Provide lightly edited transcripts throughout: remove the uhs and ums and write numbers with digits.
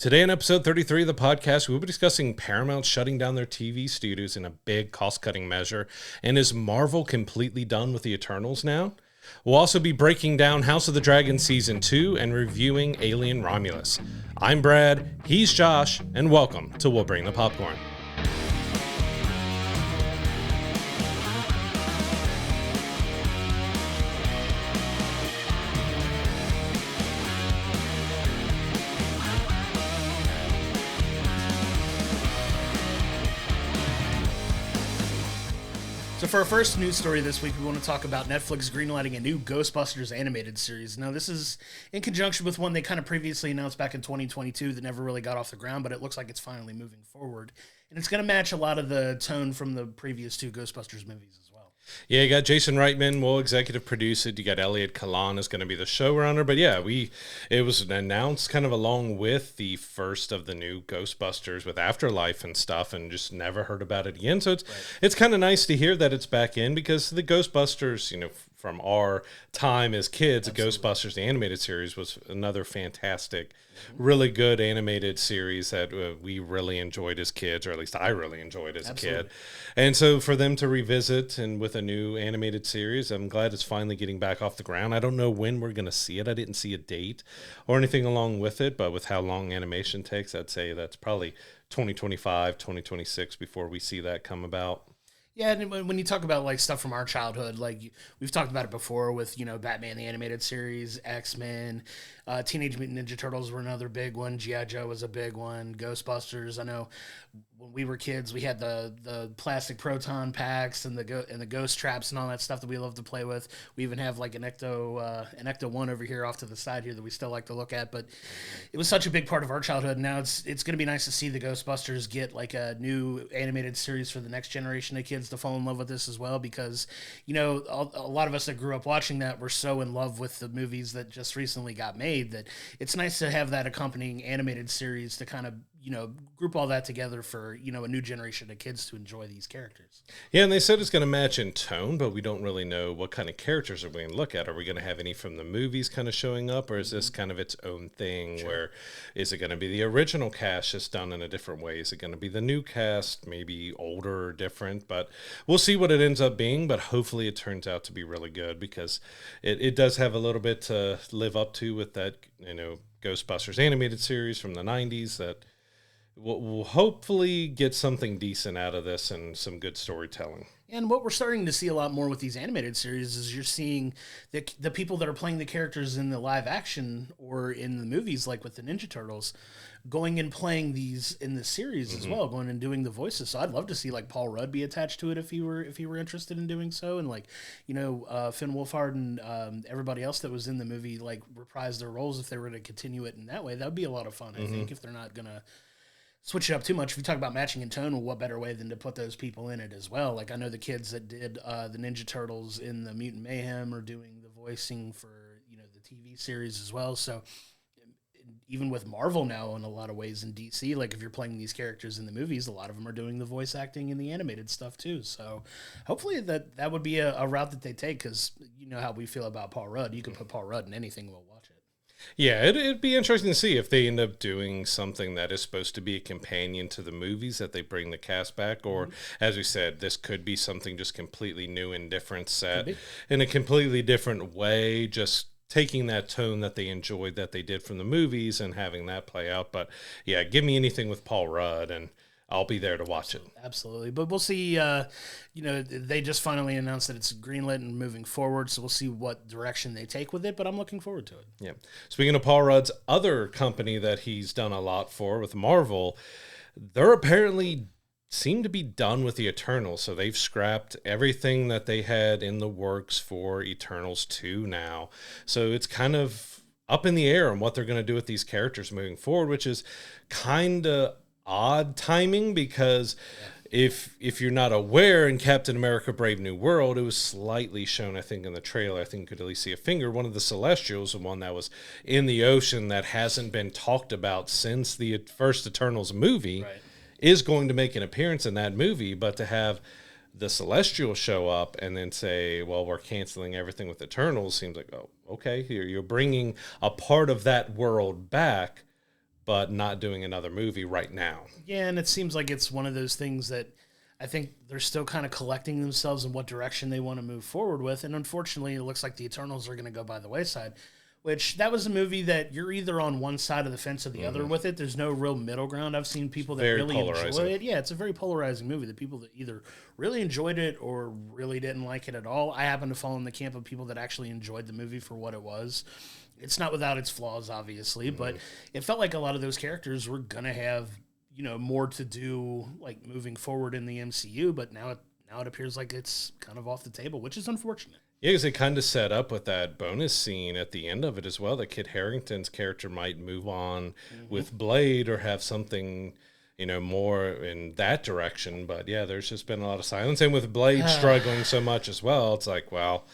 Today in episode 33 of the podcast, we'll be discussing Paramount shutting down their TV studios in a big cost-cutting measure. And is Marvel completely done with the Eternals now? We'll also be breaking down House of the Dragon Season 2 and reviewing Alien Romulus. I'm Brad, he's Josh, and welcome to We'll Bring the Popcorn. So for our first news story this week, we want to talk about Netflix greenlighting a new Ghostbusters animated series. Now, this is in conjunction with one they kind of previously announced back in 2022 that never really got off the ground, but it looks like it's finally moving forward. And it's going to match a lot of the tone from the previous two Ghostbusters movies as well. Yeah, you got Jason Reitman will executive produce it. You got Elliot Kalan is going to be the showrunner. But yeah, it was announced kind of along with the first of the new Ghostbusters with Afterlife and stuff, and just never heard about it again. So it's kind of nice to hear that it's back in, because the Ghostbusters, from our time as kids, Absolutely. Ghostbusters, the animated series, was another fantastic, really good animated series that we really enjoyed as kids, or at least I really enjoyed as Absolutely. a kid. And so for them to revisit and with a new animated series, I'm glad it's finally getting back off the ground. I don't know when we're going to see it. I didn't see a date or anything along with it, but with how long animation takes, I'd say that's probably 2025, 2026 before we see that come about. Yeah, and when you talk about like stuff from our childhood, like we've talked about it before with Batman the animated series, X-Men, Teenage Mutant Ninja Turtles were another big one. G.I. Joe was a big one. Ghostbusters. I know when we were kids, we had the plastic proton packs and the ghost traps and all that stuff that we love to play with. We even have like an Ecto 1 over here off to the side here that we still like to look at. But it was such a big part of our childhood. Now it's going to be nice to see the Ghostbusters get like a new animated series for the next generation of kids to fall in love with this as well, because a lot of us that grew up watching that were so in love with the movies that just recently got made that it's nice to have that accompanying animated series to kind of group all that together for a new generation of kids to enjoy these characters. Yeah, and they said it's going to match in tone, but we don't really know what kind of characters are we going to look at. Are we going to have any from the movies kind of showing up, or is this kind of its own thing? Sure. Where is it going to be the original cast just done in a different way? Is it going to be the new cast, maybe older or different? But we'll see what it ends up being, but hopefully it turns out to be really good, because it does have a little bit to live up to with that Ghostbusters animated series from the 90s that we'll hopefully get something decent out of this and some good storytelling. And what we're starting to see a lot more with these animated series is you're seeing the people that are playing the characters in the live action or in the movies, like with the Ninja Turtles, going and playing these in the series as well, going and doing the voices. So I'd love to see like Paul Rudd be attached to it if he were interested in doing so, and Finn Wolfhard and everybody else that was in the movie like reprise their roles if they were to continue it in that way. That would be a lot of fun. I think if they're not gonna switch it up too much. If you talk about matching in tone, well, what better way than to put those people in it as well? Like I know the kids that did the Ninja Turtles in the Mutant Mayhem are doing the voicing for the TV series as well. So even with Marvel now in a lot of ways in DC, like if you're playing these characters in the movies, a lot of them are doing the voice acting in the animated stuff too. So hopefully that would be a route that they take, because you know how we feel about Paul Rudd. You can put Paul Rudd in anything, we'll watch it. Yeah, it'd be interesting to see if they end up doing something that is supposed to be a companion to the movies, that they bring the cast back, or as we said, this could be something just completely new and different, set in a completely different way, just taking that tone that they enjoyed that they did from the movies and having that play out. But yeah, give me anything with Paul Rudd and I'll be there to watch it. Absolutely. But we'll see, they just finally announced that it's greenlit and moving forward, so we'll see what direction they take with it, but I'm looking forward to it. Yeah. Speaking of Paul Rudd's other company that he's done a lot for with Marvel, they're apparently seem to be done with the Eternals, so they've scrapped everything that they had in the works for Eternals 2 now. So it's kind of up in the air on what they're going to do with these characters moving forward, which is kind of odd timing, because if you're not aware, in Captain America Brave New World, it was slightly shown, I think, in the trailer, I think you could at least see a finger, one of the Celestials, the one that was in the ocean that hasn't been talked about since the first Eternals movie, is going to make an appearance in that movie. But to have the Celestial show up and then say, well, we're canceling everything with Eternals, seems like, oh, okay, you're bringing a part of that world back, but not doing another movie right now. Yeah, and it seems like it's one of those things that I think they're still kind of collecting themselves in what direction they want to move forward with. And unfortunately, it looks like the Eternals are going to go by the wayside, which that was a movie that you're either on one side of the fence or the other with it. There's no real middle ground. I've seen people that really enjoy it. Yeah, it's a very polarizing movie. The people that either really enjoyed it or really didn't like it at all. I happen to fall in the camp of people that actually enjoyed the movie for what it was. It's not without its flaws, obviously, but it felt like a lot of those characters were going to have, more to do, like, moving forward in the MCU, but now it appears like it's kind of off the table, which is unfortunate. Yeah, because they kind of set up with that bonus scene at the end of it as well, that Kit Harington's character might move on with Blade or have something, more in that direction. But yeah, there's just been a lot of silence. And with Blade struggling so much as well, it's like, well,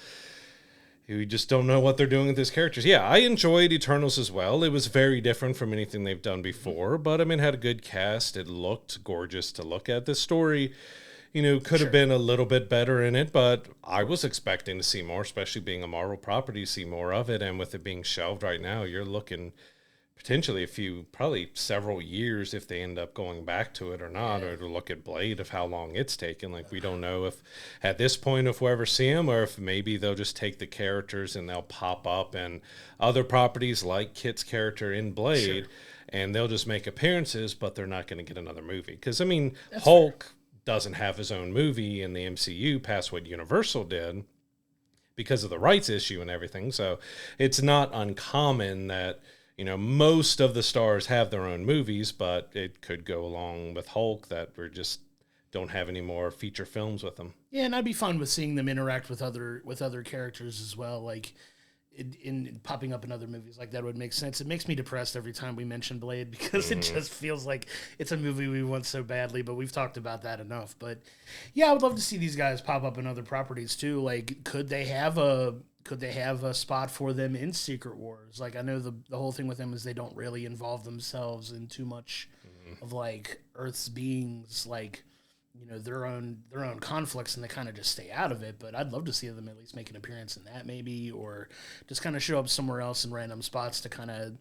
we just don't know what they're doing with these characters. Yeah, I enjoyed Eternals as well. It was very different from anything they've done before, but I mean, it had a good cast. It looked gorgeous to look at. The story, could have been a little bit better in it, but I was expecting to see more, especially being a Marvel property, see more of it. And with it being shelved right now, you're looking potentially probably several years if they end up going back to it or not, or to look at Blade of how long it's taken. Like, we don't know if at this point if we'll ever see them, or if maybe they'll just take the characters and they'll pop up in other properties like Kit's character in Blade, and they'll just make appearances, but they're not going to get another movie. Because, I mean, that's Hulk doesn't have his own movie in the MCU past what Universal did because of the rights issue and everything. So it's not uncommon that most of the stars have their own movies, but it could go along with Hulk that we just don't have any more feature films with them. Yeah, and I'd be fine with seeing them interact with other characters as well, like in popping up in other movies. Like, that would make sense. It makes me depressed every time we mention Blade because it just feels like it's a movie we want so badly, but we've talked about that enough. But yeah, I would love to see these guys pop up in other properties too. Like, could they have a spot for them in Secret Wars? Like, I know the whole thing with them is they don't really involve themselves in too much of, like, Earth's beings, like, their own conflicts, and they kind of just stay out of it. But I'd love to see them at least make an appearance in that, maybe, or just kind of show up somewhere else in random spots to kind of,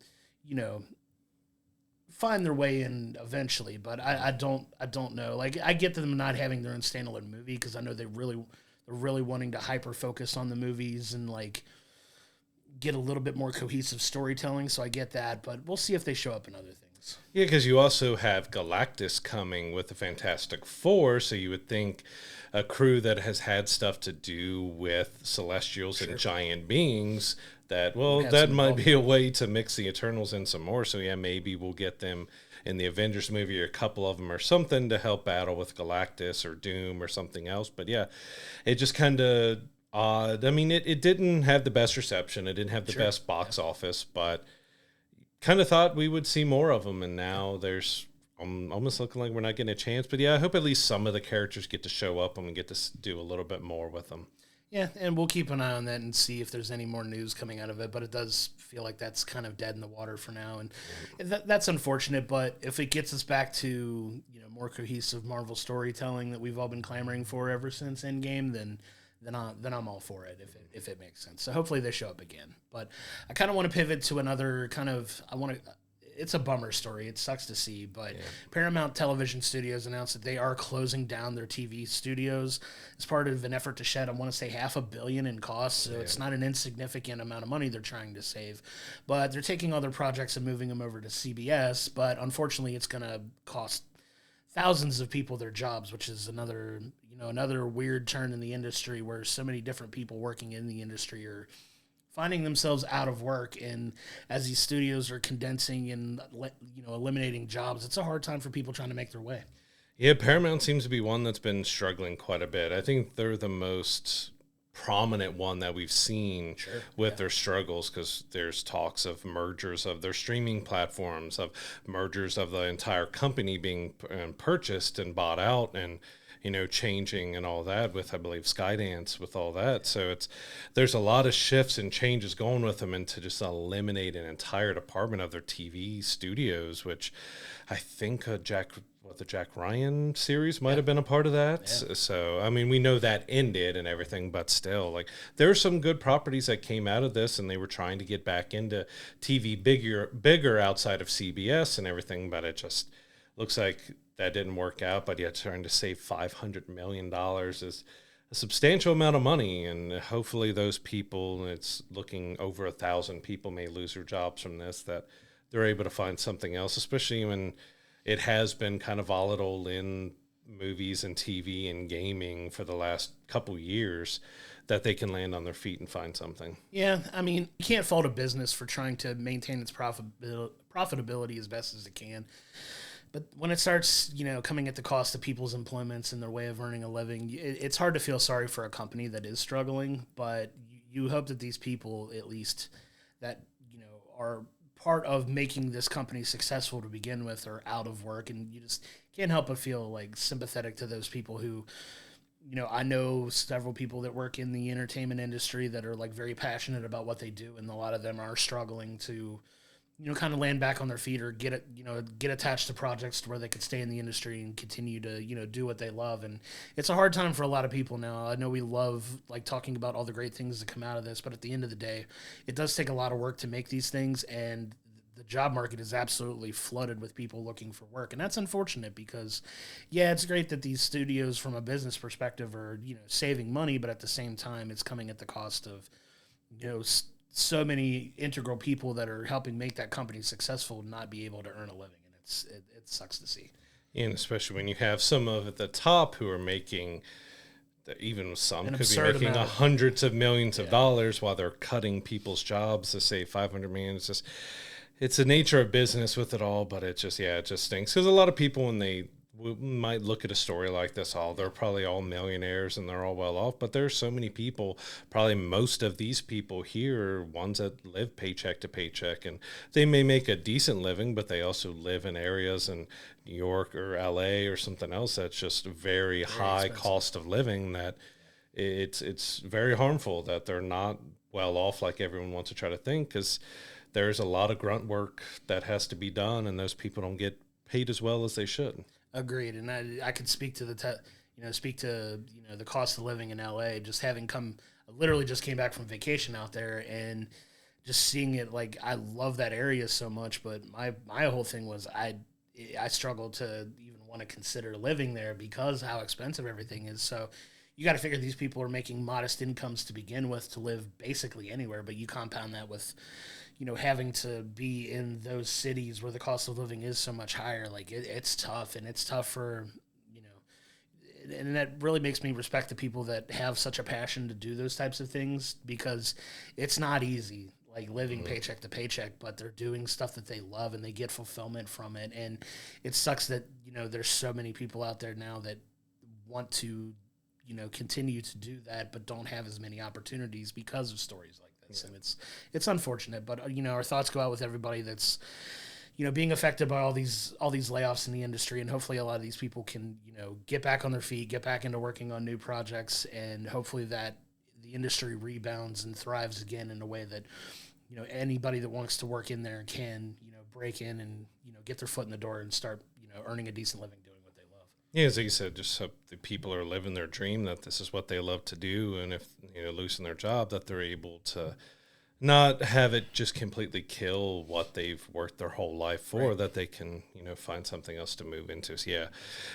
find their way in eventually. But I don't know. Like, I get them not having their own standalone movie because I know they're really wanting to hyper focus on the movies and, like, get a little bit more cohesive storytelling. So I get that, but we'll see if they show up in other things. Yeah, because you also have Galactus coming with the Fantastic Four, so you would think a crew that has had stuff to do with Celestials and giant beings, that might be a way to mix the Eternals in some more. So yeah, maybe we'll get them in the Avengers movie, or a couple of them or something, to help battle with Galactus or Doom or something else. But yeah, it just kind of odd. I mean, it didn't have the best reception. It didn't have the best box office, but kind of thought we would see more of them. And now there's almost looking like we're not getting a chance. But yeah, I hope at least some of the characters get to show up and we get to do a little bit more with them. Yeah, and we'll keep an eye on that and see if there's any more news coming out of it. But it does feel like that's kind of dead in the water for now, and that's unfortunate. But if it gets us back to more cohesive Marvel storytelling that we've all been clamoring for ever since Endgame, then I'm all for it if it makes sense. So hopefully they show up again. But I kind of want to pivot to another kind of it's a bummer story. It sucks to see, but Paramount Television Studios announced that they are closing down their TV studios as part of an effort to shed, I want to say, $500 million in costs. So it's not an insignificant amount of money they're trying to save, but they're taking all their projects and moving them over to CBS. But unfortunately, it's going to cost thousands of people their jobs, which is another weird turn in the industry where so many different people working in the industry are finding themselves out of work. And as these studios are condensing and eliminating jobs, it's a hard time for people trying to make their way. Yeah, Paramount seems to be one that's been struggling quite a bit. I think they're the most prominent one that we've seen with their struggles, because there's talks of mergers of their streaming platforms, of mergers of the entire company being purchased and bought out, and changing and all that with, I believe, Skydance with all that. So there's a lot of shifts and changes going with them, and to just eliminate an entire department of their TV studios, which I think what, the Jack Ryan series might have been a part of that. So, I mean, we know that ended and everything, but still, like, there are some good properties that came out of this, and they were trying to get back into TV bigger outside of CBS and everything, but it just looks like that didn't work out. But yet, trying to save $500 million is a substantial amount of money, and hopefully those people, it's looking over 1,000 people may lose their jobs from this, that they're able to find something else, especially when it has been kind of volatile in movies and TV and gaming for the last couple years, that they can land on their feet and find something. Yeah, I mean, you can't fault a business for trying to maintain its profitability as best as it can. But when it starts, coming at the cost of people's employments and their way of earning a living, it's hard to feel sorry for a company that is struggling. But you hope that these people, at least, that are part of making this company successful to begin with, are out of work, and you just can't help but feel like sympathetic to those people who, I know several people that work in the entertainment industry that are like very passionate about what they do, and a lot of them are struggling to, kind of land back on their feet or get attached to projects to where they could stay in the industry and continue to, do what they love. And it's a hard time for a lot of people now. I know we love like talking about all the great things that come out of this, but at the end of the day, it does take a lot of work to make these things, and the job market is absolutely flooded with people looking for work. And that's unfortunate because, yeah, it's great that these studios from a business perspective are, saving money, but at the same time, it's coming at the cost of, so many integral people that are helping make that company successful not be able to earn a living. And it sucks to see. And especially when you have some of at the top who are making, even some could be making hundreds of millions of dollars while they're cutting people's jobs to save $500 million. It's just, it's the nature of business with it all, but it just stinks. Because a lot of people, when they might look at a story like this, they're probably all millionaires and they're all well off, but there's so many people, probably most of these people here are ones that live paycheck to paycheck, and they may make a decent living, but they also live in areas in New York or LA or something else that's just very high expensive cost of living, that it's very harmful that they're not well off like everyone wants to try to think, because there's a lot of grunt work that has to be done, and those people don't get paid as well as they should. Agreed, and I could speak to the cost of living in LA. Just having literally just came back from vacation out there, and just seeing it. Like, I love that area so much, but my whole thing was I struggled to even want to consider living there because how expensive everything is. So you got to figure these people are making modest incomes to begin with to live basically anywhere, but you compound that with, having to be in those cities where the cost of living is so much higher. Like, it's tough, and it's tough for, and that really makes me respect the people that have such a passion to do those types of things, because it's not easy, like living paycheck to paycheck, but they're doing stuff that they love and they get fulfillment from it. And it sucks that, there's so many people out there now that want to, continue to do that, but don't have as many opportunities because of stories like this. Yeah. And it's unfortunate, but our thoughts go out with everybody that's, being affected by all these layoffs in the industry, and hopefully a lot of these people can, get back on their feet, get back into working on new projects, and hopefully that the industry rebounds and thrives again in a way that, anybody that wants to work in there can, break in and, get their foot in the door and start, earning a decent living doing what they love. Yeah, as you said, just so the people are living their dream, that this is what they love to do, and if losing their job, that they're able to not have it just completely kill what they've worked their whole life for, right. That they can find something else to move into. So yeah,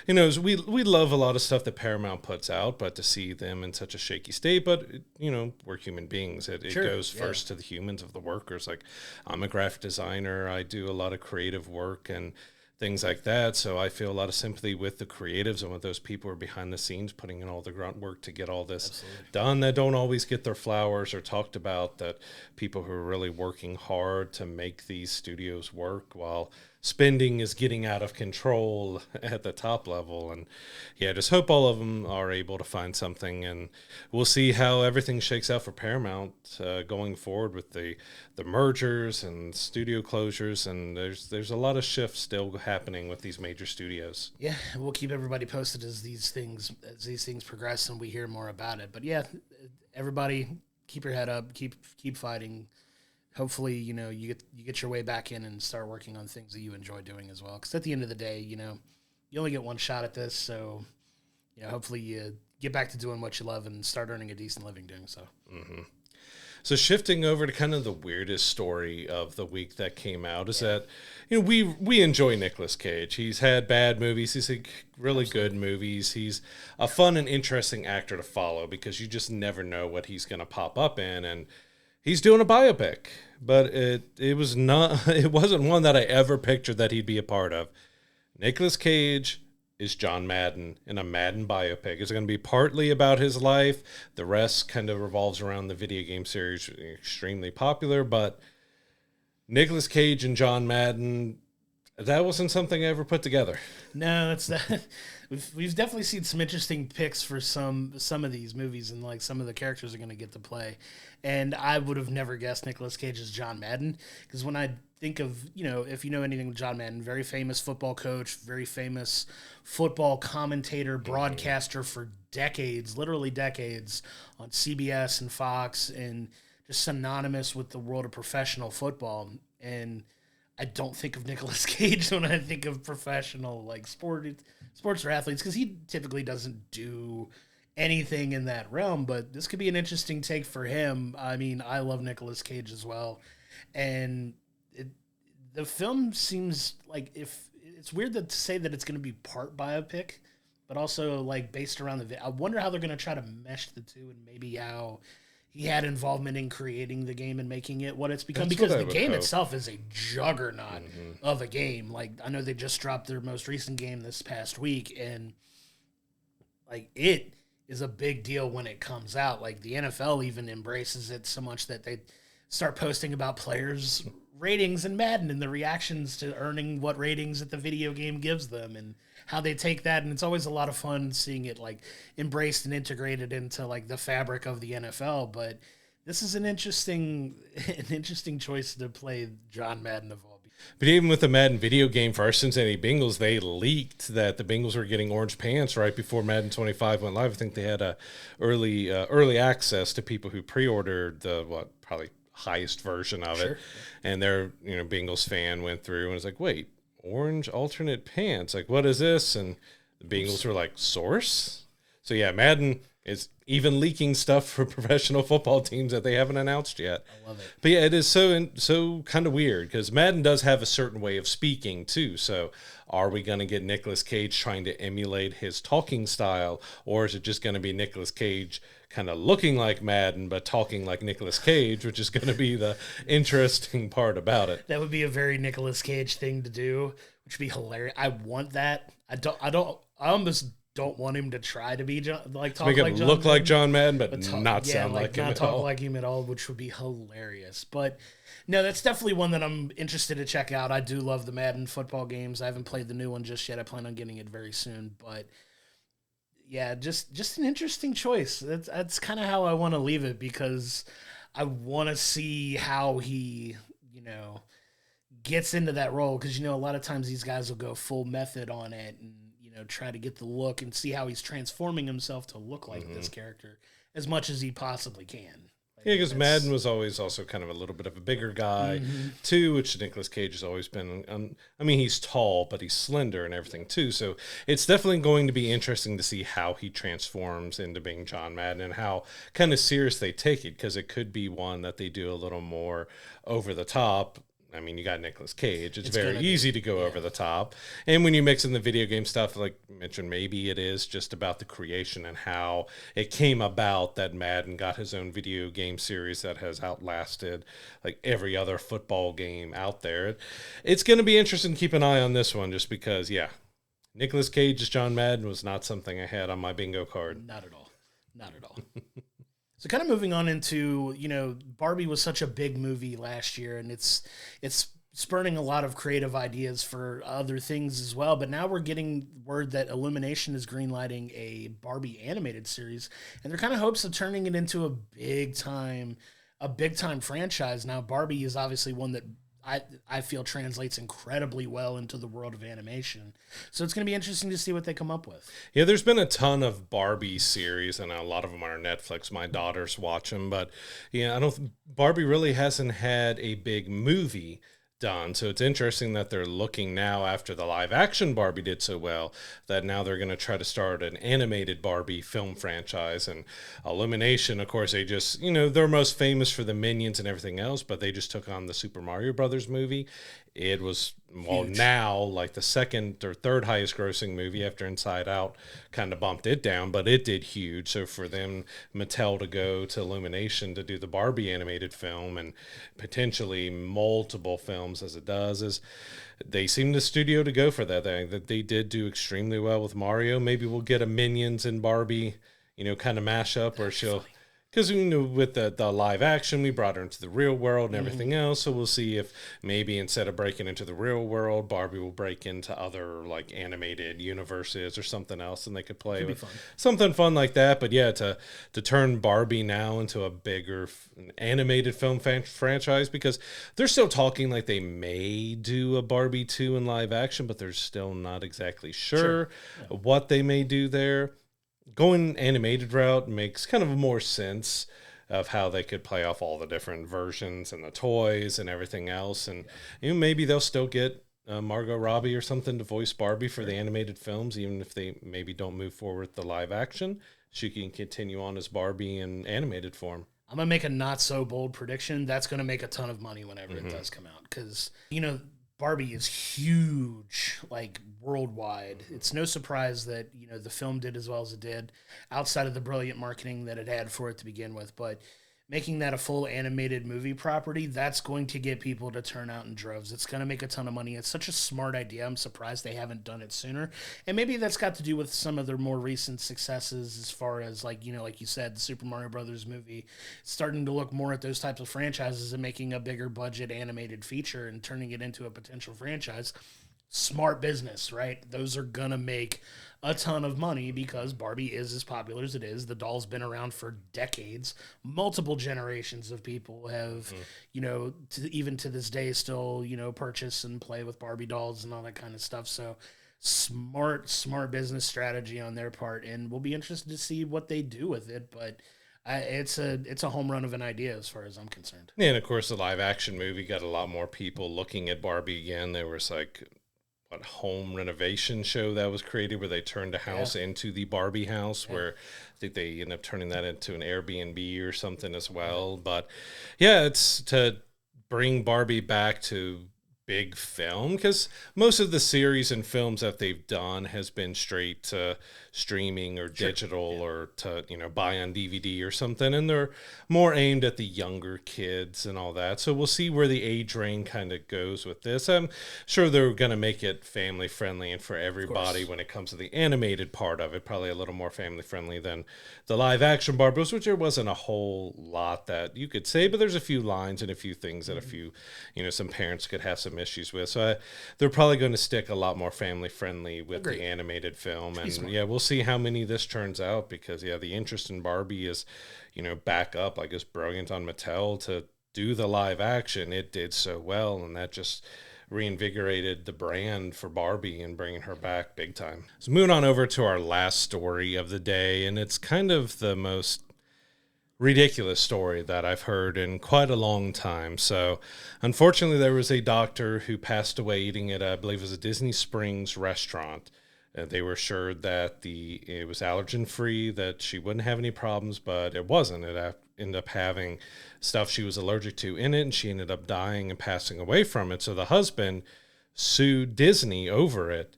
we love a lot of stuff that Paramount puts out, but to see them in such a shaky state, but we're human beings. It goes first to the humans of the workers. Like, I'm a graphic designer, I do a lot of creative work and things like that. So I feel a lot of sympathy with the creatives and with those people who are behind the scenes putting in all the grunt work to get all this done, that don't always get their flowers or talked about, that people who are really working hard to make these studios work while spending is getting out of control at the top level. And yeah, just hope all of them are able to find something, and we'll see how everything shakes out for Paramount going forward with the mergers and studio closures. And there's a lot of shifts still happening with these major studios. Yeah, we'll keep everybody posted as these things progress and we hear more about it. But yeah, everybody keep your head up, keep fighting. Hopefully, you get your way back in and start working on things that you enjoy doing as well. Because at the end of the day, you only get one shot at this, so hopefully you get back to doing what you love and start earning a decent living doing so. So shifting over to kind of the weirdest story of the week that came out is that, we enjoy Nicolas Cage. He's had bad movies. He's had really good movies. He's a fun and interesting actor to follow because you just never know what he's going to pop up in. And he's doing a biopic, but it wasn't one that I ever pictured that he'd be a part of. Nicolas Cage is John Madden in a Madden biopic. It's going to be partly about his life. The rest kind of revolves around the video game series, extremely popular. But Nicolas Cage and John Madden, that wasn't something I ever put together. No, it's not. We've definitely seen some interesting picks for some of these movies, and like some of the characters are going to get to play. And I would have never guessed Nicolas Cage as John Madden, because when I think of, if you know anything with John Madden, very famous football coach, very famous football commentator, broadcaster for decades, literally decades, on CBS and Fox, and just synonymous with the world of professional football. And I don't think of Nicolas Cage when I think of professional, like sports or athletes, because he typically doesn't do anything in that realm. But this could be an interesting take for him. I mean, I love Nicolas Cage as well, and the film seems like, if it's weird to say that it's going to be part biopic, but also like based around I wonder how they're going to try to mesh the two, and maybe how he had involvement in creating the game and making it what it's become. That's because what I the would game hope. itself is a juggernaut of a game. Like, I know they just dropped their most recent game this past week, and like, it is a big deal when it comes out. Like, the NFL even embraces it so much that they start posting about players' ratings in Madden and the reactions to earning what ratings that the video game gives them, and how they take that. And it's always a lot of fun seeing it like embraced and integrated into like the fabric of the NFL. But this is an interesting choice to play John Madden of all. But even with the Madden video game for our Cincinnati Bengals, they leaked that the Bengals were getting orange pants right before Madden 25 went live. I think they had a early access to people who pre-ordered the probably highest version of it, and their Bengals fan went through and was like, wait, orange alternate pants, like, what is this? And the Bengals were like, source? So yeah, Madden is even leaking stuff for professional football teams that they haven't announced yet. I love it. But yeah, it is so kind of weird, because Madden does have a certain way of speaking too. So are we going to get Nicolas Cage trying to emulate his talking style, or is it just going to be Nicolas Cage kind of looking like Madden but talking like Nicolas Cage, which is going to be the interesting part about it? That would be a very Nicolas Cage thing to do, which would be hilarious. I want that. I almost don't want him to try to be talk Make like him John look Madden, like John Madden, but not yeah, sound like him not at talk all. like him at all, which would be hilarious. But no, that's definitely one that I'm interested to check out. I do love the Madden football games. I haven't played the new one just yet. I plan on getting it very soon. But yeah, just an interesting choice. That's kind of how I want to leave it, because I want to see how he, gets into that role. Because, a lot of times these guys will go full method on it and, try to get the look and see how he's transforming himself to look like this character as much as he possibly can. Yeah, because Madden was always also kind of a little bit of a bigger guy, too, which Nicolas Cage has always been. I mean, he's tall, but he's slender and everything, too. So it's definitely going to be interesting to see how he transforms into being John Madden and how kind of serious they take it, because it could be one that they do a little more over the top. I mean, you got Nicolas Cage. It's very easy to go over the top. And when you mix in the video game stuff, like I mentioned, maybe it is just about the creation and how it came about that Madden got his own video game series that has outlasted like every other football game out there. It's going to be interesting to keep an eye on this one, just because, yeah, Nicolas Cage as John Madden was not something I had on my bingo card. Not at all. Not at all. So kind of moving on into, Barbie was such a big movie last year, and it's spurning a lot of creative ideas for other things as well. But now we're getting word that Illumination is greenlighting a Barbie animated series, and their kind of hopes of turning it into a big time franchise. Now, Barbie is obviously one that I feel translates incredibly well into the world of animation. So it's going to be interesting to see what they come up with. Yeah, there's been a ton of Barbie series, and a lot of them are on Netflix. My daughters watch them, but yeah, Barbie really hasn't had a big movie done. So it's interesting that they're looking now, after the live action Barbie did so well, that now they're going to try to start an animated Barbie film franchise. And Illumination, of course, they just, they're most famous for the Minions and everything else, but they just took on the Super Mario Brothers movie. It was, well, Huge. now like the second or third highest grossing movie after Inside Out kind of bumped it down, but it did huge. So for them, Mattel to go to Illumination to do the Barbie animated film and potentially multiple films as it does, is they seem the studio to go for that thing. That they did do extremely well with Mario. Maybe we'll get a Minions and Barbie, kind of mashup where she'll, because with the live action, we brought her into the real world and everything else. So we'll see if maybe instead of breaking into the real world, Barbie will break into other like animated universes or something else, and they could play with something fun like that. But yeah, to turn Barbie now into a bigger animated film franchise, because they're still talking like they may do a Barbie 2 in live action, but they're still not exactly sure what they may do there. Going animated route makes kind of more sense of how they could play off all the different versions and the toys and everything else. And maybe they'll still get Margot Robbie or something to voice Barbie for the animated films, even if they maybe don't move forward with the live action. She can continue on as Barbie in animated form. I'm going to make a not so bold prediction. That's going to make a ton of money whenever it does come out. Because, Barbie is huge, like worldwide. It's no surprise that, the film did as well as it did, outside of the brilliant marketing that it had for it to begin with. But making that a full animated movie property, that's going to get people to turn out in droves. It's going to make a ton of money. It's such a smart idea. I'm surprised they haven't done it sooner. And maybe that's got to do with some of their more recent successes as far as like you said, the Super Mario Brothers movie, starting to look more at those types of franchises and making a bigger budget animated feature and turning it into a potential franchise. Smart business, right? Those are going to make a ton of money because Barbie is as popular as it is. The doll's been around for decades. Multiple generations of people have, even to this day still, purchase and play with Barbie dolls and all that kind of stuff. So smart business strategy on their part. And we'll be interested to see what they do with it. But it's a home run of an idea as far as I'm concerned. Yeah, and of course the live action movie got a lot more people looking at Barbie again. There was like home renovation show that was created where they turned a house into the Barbie house, where I think they ended up turning that into an Airbnb or something as well. But yeah, it's to bring Barbie back to big film, because most of the series and films that they've done has been straight to streaming or digital or to buy on DVD or something, and they're more aimed at the younger kids and all that. So we'll see where the age range kind of goes with this. I'm sure they're going to make it family friendly and for everybody when it comes to the animated part of it, probably a little more family friendly than the live action Barbies, which there wasn't a whole lot that you could say, but there's a few lines and a few things that a few some parents could have some issues with. So they're probably going to stick a lot more family friendly with the animated film. And we'll see how many this turns out, because the interest in Barbie is back up. I guess brilliant on Mattel to do the live action. It did so well, and that just reinvigorated the brand for Barbie and bringing her back big time. So moving on over to our last story of the day, and it's kind of the most ridiculous story that I've heard in quite a long time. So unfortunately, there was a doctor who passed away eating at, I believe it was a Disney Springs restaurant. They were assured that it was allergen free, that she wouldn't have any problems, but it wasn't. It ended up having stuff she was allergic to in it, and she ended up dying and passing away from it. So the husband sued Disney over it,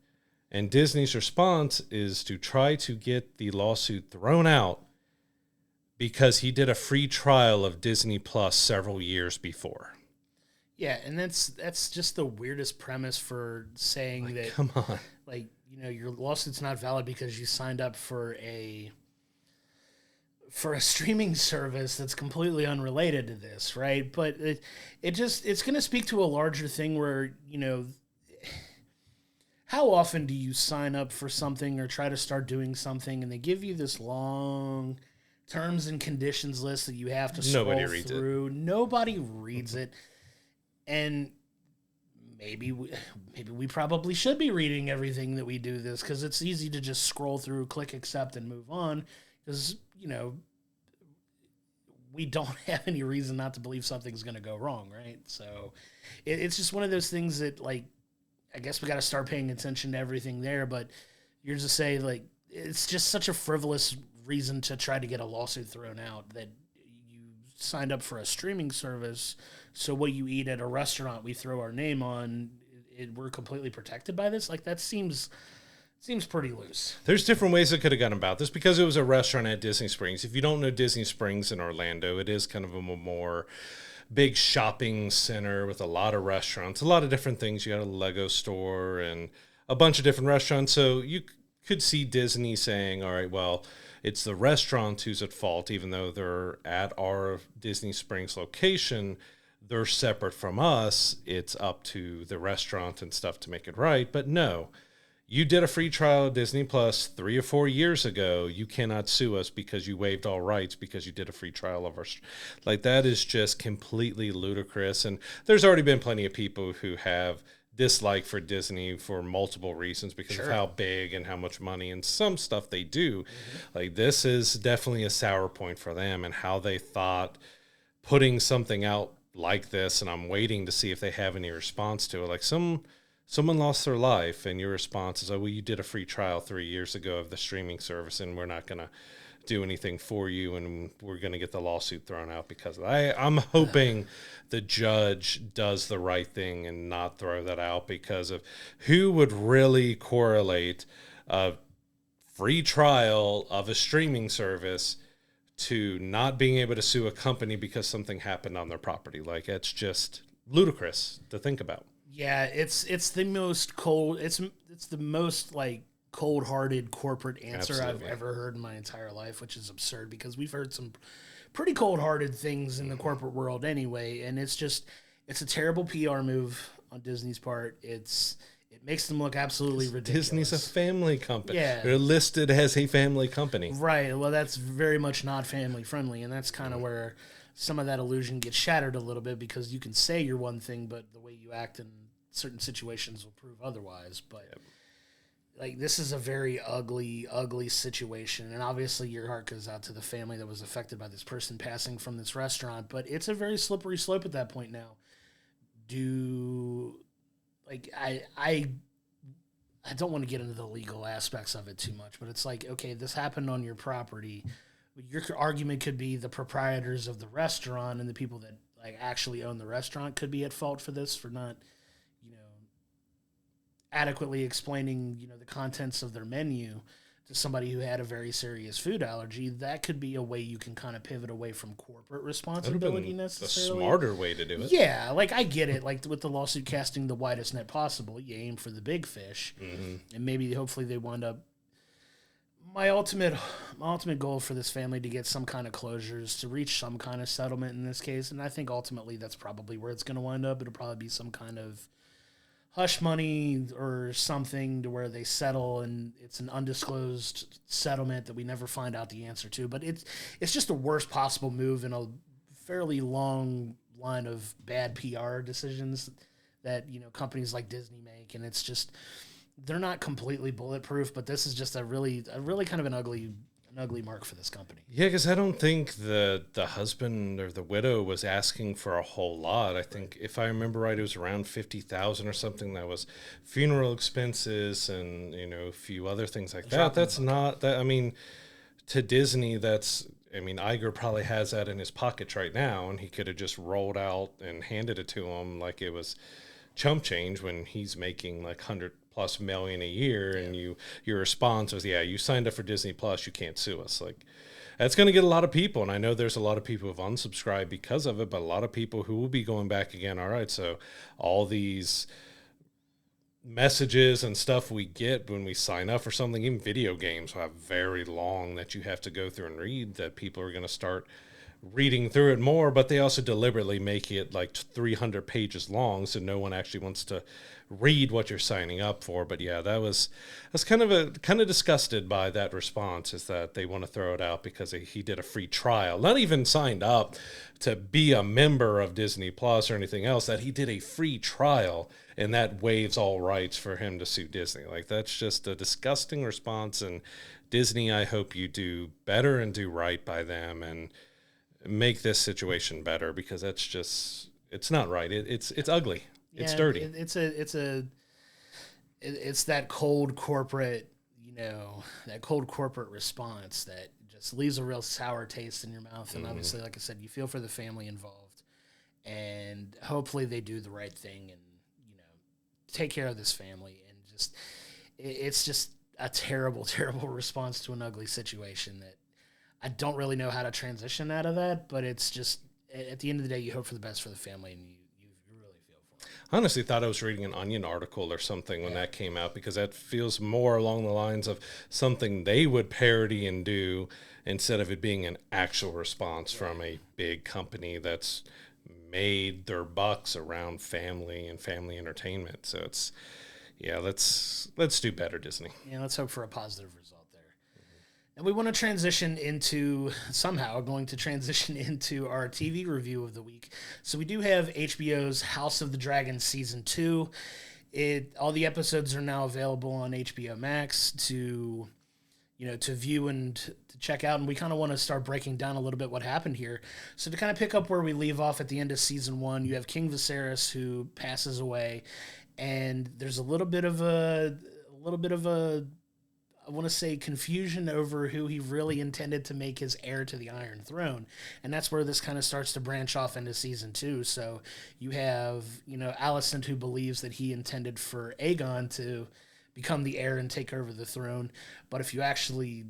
and Disney's response is to try to get the lawsuit thrown out because he did a free trial of Disney Plus several years before. Yeah, and that's just the weirdest premise for saying that. Come on. Your lawsuit's not valid because you signed up for a streaming service that's completely unrelated to this, right? But it's going to speak to a larger thing where, how often do you sign up for something or try to start doing something and they give you this long terms and conditions list that you have to scroll through? Nobody reads it. And maybe we probably should be reading everything that we do this, because it's easy to just scroll through, click accept, and move on. Because, we don't have any reason not to believe something's going to go wrong, right? So it's just one of those things that, like, I guess we got to start paying attention to everything there. But you're just say, like, it's just such a frivolous reason to try to get a lawsuit thrown out that you signed up for a streaming service. So what you eat at a restaurant, we throw our name on. We're completely protected by this. Like, that seems pretty loose. There's different ways it could have gone about this because it was a restaurant at Disney Springs. If you don't know Disney Springs in Orlando, it is kind of a more big shopping center with a lot of restaurants, a lot of different things. You got a Lego store and a bunch of different restaurants. So you could see Disney saying, all right, well, it's the restaurant who's at fault, even though they're at our Disney Springs location. They're separate from us. It's up to the restaurant and stuff to make it right. But no. You did a free trial of Disney Plus 3 or 4 years ago. You cannot sue us because you waived all rights because you did a free trial of our... Like, that is just completely ludicrous. And there's already been plenty of people who have dislike for Disney for multiple reasons because of how big and how much money and some stuff they do. Like, this is definitely a sour point for them and how they thought putting something out like this, and I'm waiting to see if they have any response to it. Like, someone lost their life, and your response is, oh, well, you did a free trial 3 years ago of the streaming service, and we're not going to do anything for you, and we're going to get the lawsuit thrown out because of it. I'm hoping the judge does the right thing and not throw that out, because of who would really correlate a free trial of a streaming service to not being able to sue a company because something happened on their property. Like, it's just ludicrous to think about. Yeah, it's the most cold. It's the most, like, cold-hearted corporate answer I've ever heard in my entire life, which is absurd because we've heard some pretty cold-hearted things in the corporate world anyway, and it's a terrible PR move on Disney's part. It makes them look absolutely ridiculous. Disney's a family company. Yeah. They're listed as a family company. Right. Well, that's very much not family friendly, and that's kind of where some of that illusion gets shattered a little bit, because you can say you're one thing, but the way you act in certain situations will prove otherwise. But like, this is a very ugly, ugly situation, and obviously your heart goes out to the family that was affected by this person passing from this restaurant. But it's a very slippery slope at that point now. I don't want to get into the legal aspects of it too much, but it's like, okay, this happened on your property. Your argument could be the proprietors of the restaurant and the people that, like, actually own the restaurant could be at fault for this, for not, adequately explaining, the contents of their menu to somebody who had a very serious food allergy. That could be a way you can kind of pivot away from corporate responsibility necessarily. A smarter way to do it. Yeah, like, I get it. Like, with the lawsuit casting the widest net possible, you aim for the big fish, and maybe hopefully they wind up. My ultimate goal for this family to get some kind of closures, to reach some kind of settlement in this case, and I think ultimately that's probably where it's going to wind up. It'll probably be some kind of hush money or something to where they settle, and it's an undisclosed settlement that we never find out the answer to. But it's just the worst possible move in a fairly long line of bad PR decisions that companies like Disney make, and it's just, they're not completely bulletproof. But this is just a really kind of an ugly mark for this company. Yeah, because I don't think the husband or the widow was asking for a whole lot. I think, if I remember right, it was around $50,000 or something. That was funeral expenses and a few other things like that. That's not that. I mean, to Disney, Iger probably has that in his pockets right now, and he could have just rolled out and handed it to him like it was chump change when he's making like $100+ million a year, and your response was, you signed up for Disney Plus, you can't sue us. Like, that's going to get a lot of people, and I know there's a lot of people who've unsubscribed because of it, but a lot of people who will be going back again. All right, so all these messages and stuff we get when we sign up for something, even video games will have very long that you have to go through and read, that people are going to start reading through it more, but they also deliberately make it like 300 pages long, so no one actually wants to read what you're signing up for. But yeah, I was kind of disgusted by that response, is that they want to throw it out because he did a free trial, not even signed up to be a member of Disney Plus or anything else, that he did a free trial, and that waives all rights for him to sue Disney. Like, that's just a disgusting response, and Disney, I hope you do better and do right by them. And make this situation better, because it's not right. It's ugly. It's Yeah, dirty. It's that cold corporate, that cold corporate response that just leaves a real sour taste in your mouth. And obviously, like I said, you feel for the family involved, and hopefully they do the right thing and, take care of this family. And just, it's just a terrible, terrible response to an ugly situation that I don't really know how to transition out of that, but it's just, at the end of the day, you hope for the best for the family, and you really feel for them. I honestly thought I was reading an Onion article or something when that came out, because that feels more along the lines of something they would parody and do, instead of it being an actual response from a big company that's made their bucks around family and family entertainment. So it's, let's do better, Disney. Yeah, let's hope for a positive result there. And we want to transition into, somehow going to transition into our TV review of the week. So we do have HBO's House of the Dragon Season 2. All the episodes are now available on HBO Max to view and to check out. And we kind of want to start breaking down a little bit what happened here. So to kind of pick up where we leave off at the end of Season 1, you have King Viserys, who passes away. And there's a little bit of a I want to say confusion over who he really intended to make his heir to the Iron Throne. And that's where this kind of starts to branch off into Season 2. So you have, Alicent, who believes that he intended for Aegon to become the heir and take over the throne. But if you actually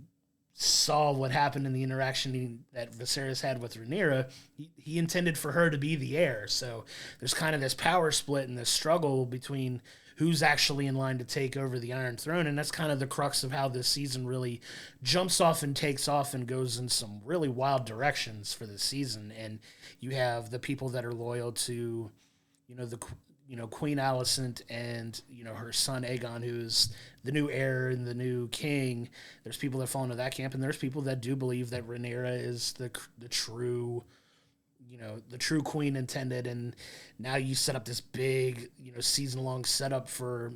saw what happened in the interaction that Viserys had with Rhaenyra, he intended for her to be the heir. So there's kind of this power split and this struggle between who's actually in line to take over the Iron Throne. And that's kind of the crux of how this season really jumps off and takes off and goes in some really wild directions for this season. And you have the people that are loyal to, Queen Alicent and, her son Aegon, who's the new heir and the new king. There's people that fall into that camp, and there's people that do believe that Rhaenyra is the true, the true queen intended. And now you set up this big, season-long setup for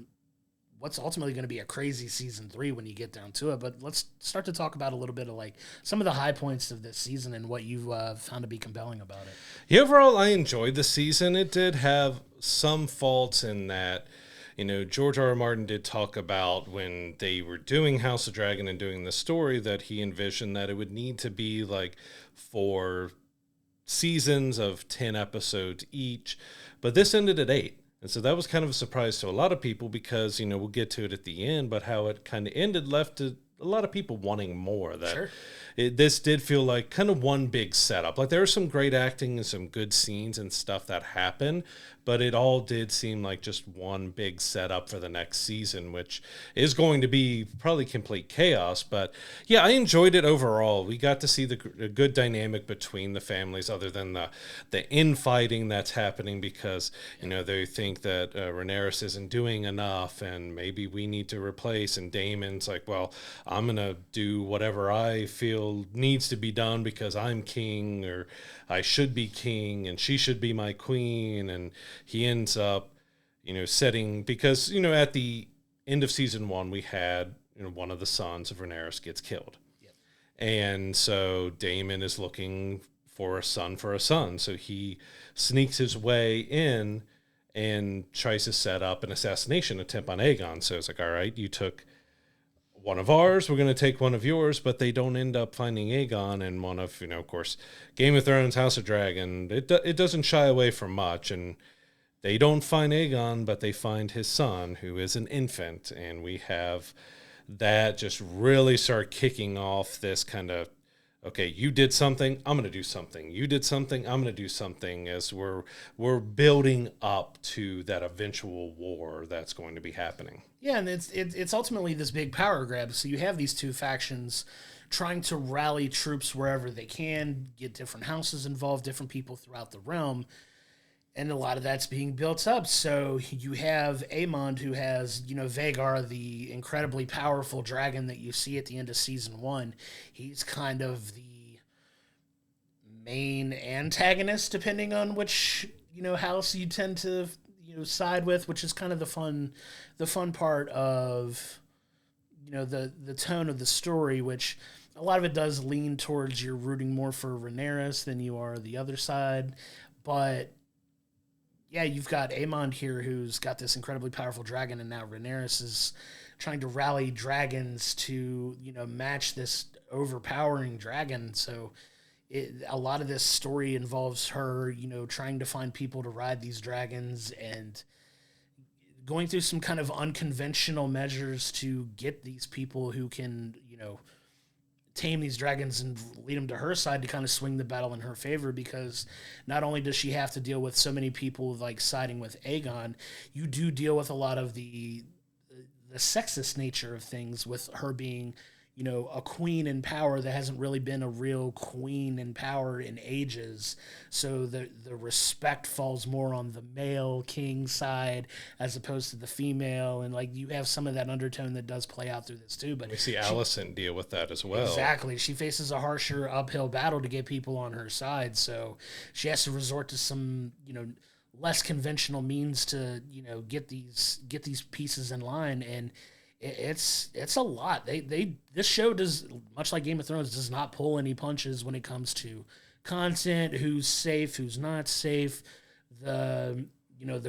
what's ultimately going to be a crazy Season 3 when you get down to it. But let's start to talk about a little bit of some of the high points of this season and what you've found to be compelling about it. Yeah, overall, I enjoyed the season. It did have some faults in that, George R. R. Martin did talk about when they were doing House of Dragon and doing the story that he envisioned that it would need to be 4 seasons of 10 episodes each. But this ended at 8. And so that was kind of a surprise to a lot of people because, we'll get to it at the end, but how it kind of ended left a lot of people wanting more. Sure. This did feel like kind of one big setup. There was some great acting and some good scenes and stuff that happened, but it all did seem like just one big setup for the next season, which is going to be probably complete chaos. But yeah, I enjoyed it overall. We got to see the good dynamic between the families, other than the infighting that's happening because, they think that Rhaenyra isn't doing enough and maybe we need to replace. And Daemon's like, well, I'm going to do whatever I feel needs to be done because I'm king, or I should be king and she should be my queen. And he ends up, setting, because, at the end of Season 1, we had, one of the sons of Rhaenyra gets killed. Yep. And so Daemon is looking for a son. So he sneaks his way in and tries to set up an assassination attempt on Aegon. So it's like, all right, you took one of ours, we're going to take one of yours, but they don't end up finding Aegon. And one of, of course, Game of Thrones, House of Dragon, it doesn't shy away from much. And they don't find Aegon, but they find his son, who is an infant. And we have that just really start kicking off this kind of, okay, you did something, I'm going to do something. You did something, I'm going to do something, as we're building up to that eventual war that's going to be happening. Yeah, and it's ultimately this big power grab. So you have these two factions trying to rally troops wherever they can, get different houses involved, different people throughout the realm. And a lot of that's being built up. So you have Aemond, who has, Vhagar, the incredibly powerful dragon that you see at the end of Season 1. He's kind of the main antagonist, depending on which, house you tend to, side with, which is kind of the fun part of, the tone of the story, which a lot of it does lean towards you're rooting more for Rhaenyra than you are the other side. But yeah, you've got Aemond here who's got this incredibly powerful dragon, and now Rhaenyra is trying to rally dragons to, match this overpowering dragon. So a lot of this story involves her, trying to find people to ride these dragons and going through some kind of unconventional measures to get these people who can, tame these dragons and lead them to her side to kind of swing the battle in her favor, because not only does she have to deal with so many people like siding with Aegon, you do deal with a lot of the sexist nature of things with her being, a queen in power that hasn't really been a real queen in power in ages. So the respect falls more on the male king side as opposed to the female. And like you have some of that undertone that does play out through this too. But we see Alicent deal with that as well. Exactly. She faces a harsher uphill battle to get people on her side. So she has to resort to some, less conventional means to, get these pieces in line. And it's a lot. This show does, much like Game of Thrones, does not pull any punches when it comes to content, who's safe, who's not safe, the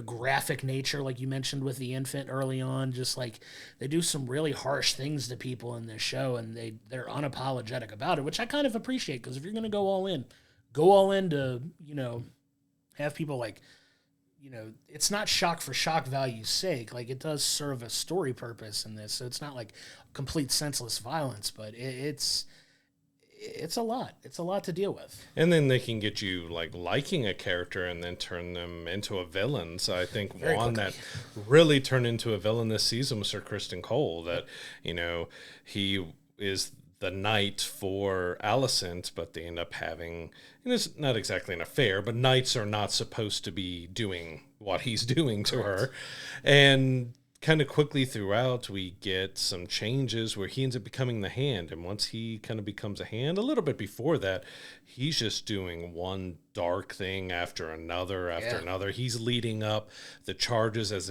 graphic nature, like you mentioned with the infant early on. Just like they do some really harsh things to people in this show, and they're unapologetic about it, which I kind of appreciate, because if you're gonna go all in to have people like, it's not shock for shock value's sake. Like, it does serve a story purpose in this. So it's not like complete senseless violence, but it's a lot. It's a lot to deal with. And then they can get you like liking a character and then turn them into a villain. So I think one that really turned into a villain this season was Sir Criston Cole. That, he is the knight for Alicent, but they end up having, and it's not exactly an affair, but knights are not supposed to be doing what he's doing to her. And kind of quickly throughout, we get some changes where he ends up becoming the Hand. And once he kind of becomes a Hand, a little bit before that, he's just doing one dark thing after another, another. He's leading up the charges as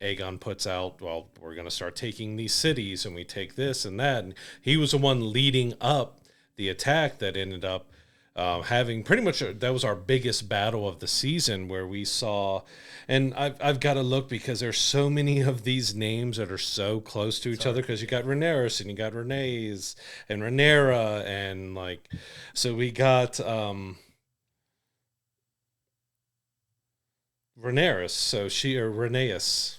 Aegon puts out, well, we're going to start taking these cities, and we take this and that. And he was the one leading up the attack that ended up having pretty much, that was our biggest battle of the season, where we saw, and I've got to look because there's so many of these names that are so close to each other, because you got Rhaenyra and you got Rhaenys and Rhaenyra, and like, so we got Rhaenyra, so she, or Rhaenys.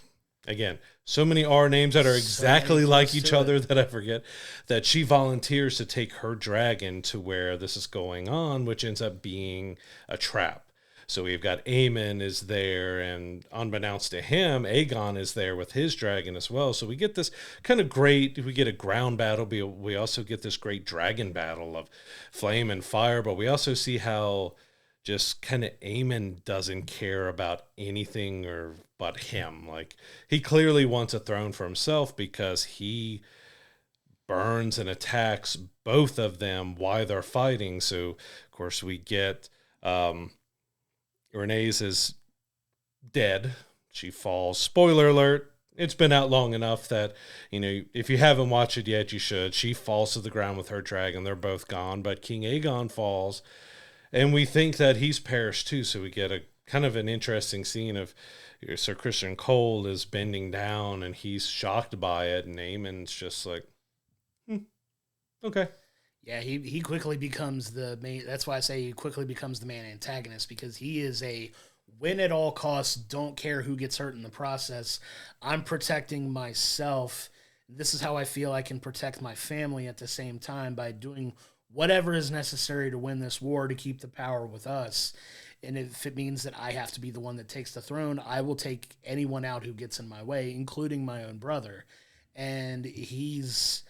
Again, so many R names that are exactly like each other that I forget, that she volunteers to take her dragon to where this is going on, which ends up being a trap. So we've got Aemon is there, and unbeknownst to him, Aegon is there with his dragon as well. So we get this kind of great, we get a ground battle, but we also get this great dragon battle of flame and fire, but we also see how just kind of Aemon doesn't care about anything but him. Like, he clearly wants a throne for himself, because he burns and attacks both of them while they're fighting. So, of course, we get Rhaenys is dead. She falls. Spoiler alert. It's been out long enough that, if you haven't watched it yet, you should. She falls to the ground with her dragon. They're both gone, but King Aegon falls. And we think that he's perished too, so we get a kind of an interesting scene of Sir Criston Cole is bending down, and he's shocked by it, and Aemon's just like, okay. Yeah, he quickly becomes the main. That's why I say he quickly becomes the main antagonist, because he is a win at all costs, don't care who gets hurt in the process. I'm protecting myself. This is how I feel I can protect my family at the same time, by doing whatever is necessary to win this war, to keep the power with us. And if it means that I have to be the one that takes the throne, I will take anyone out who gets in my way, including my own brother. And he's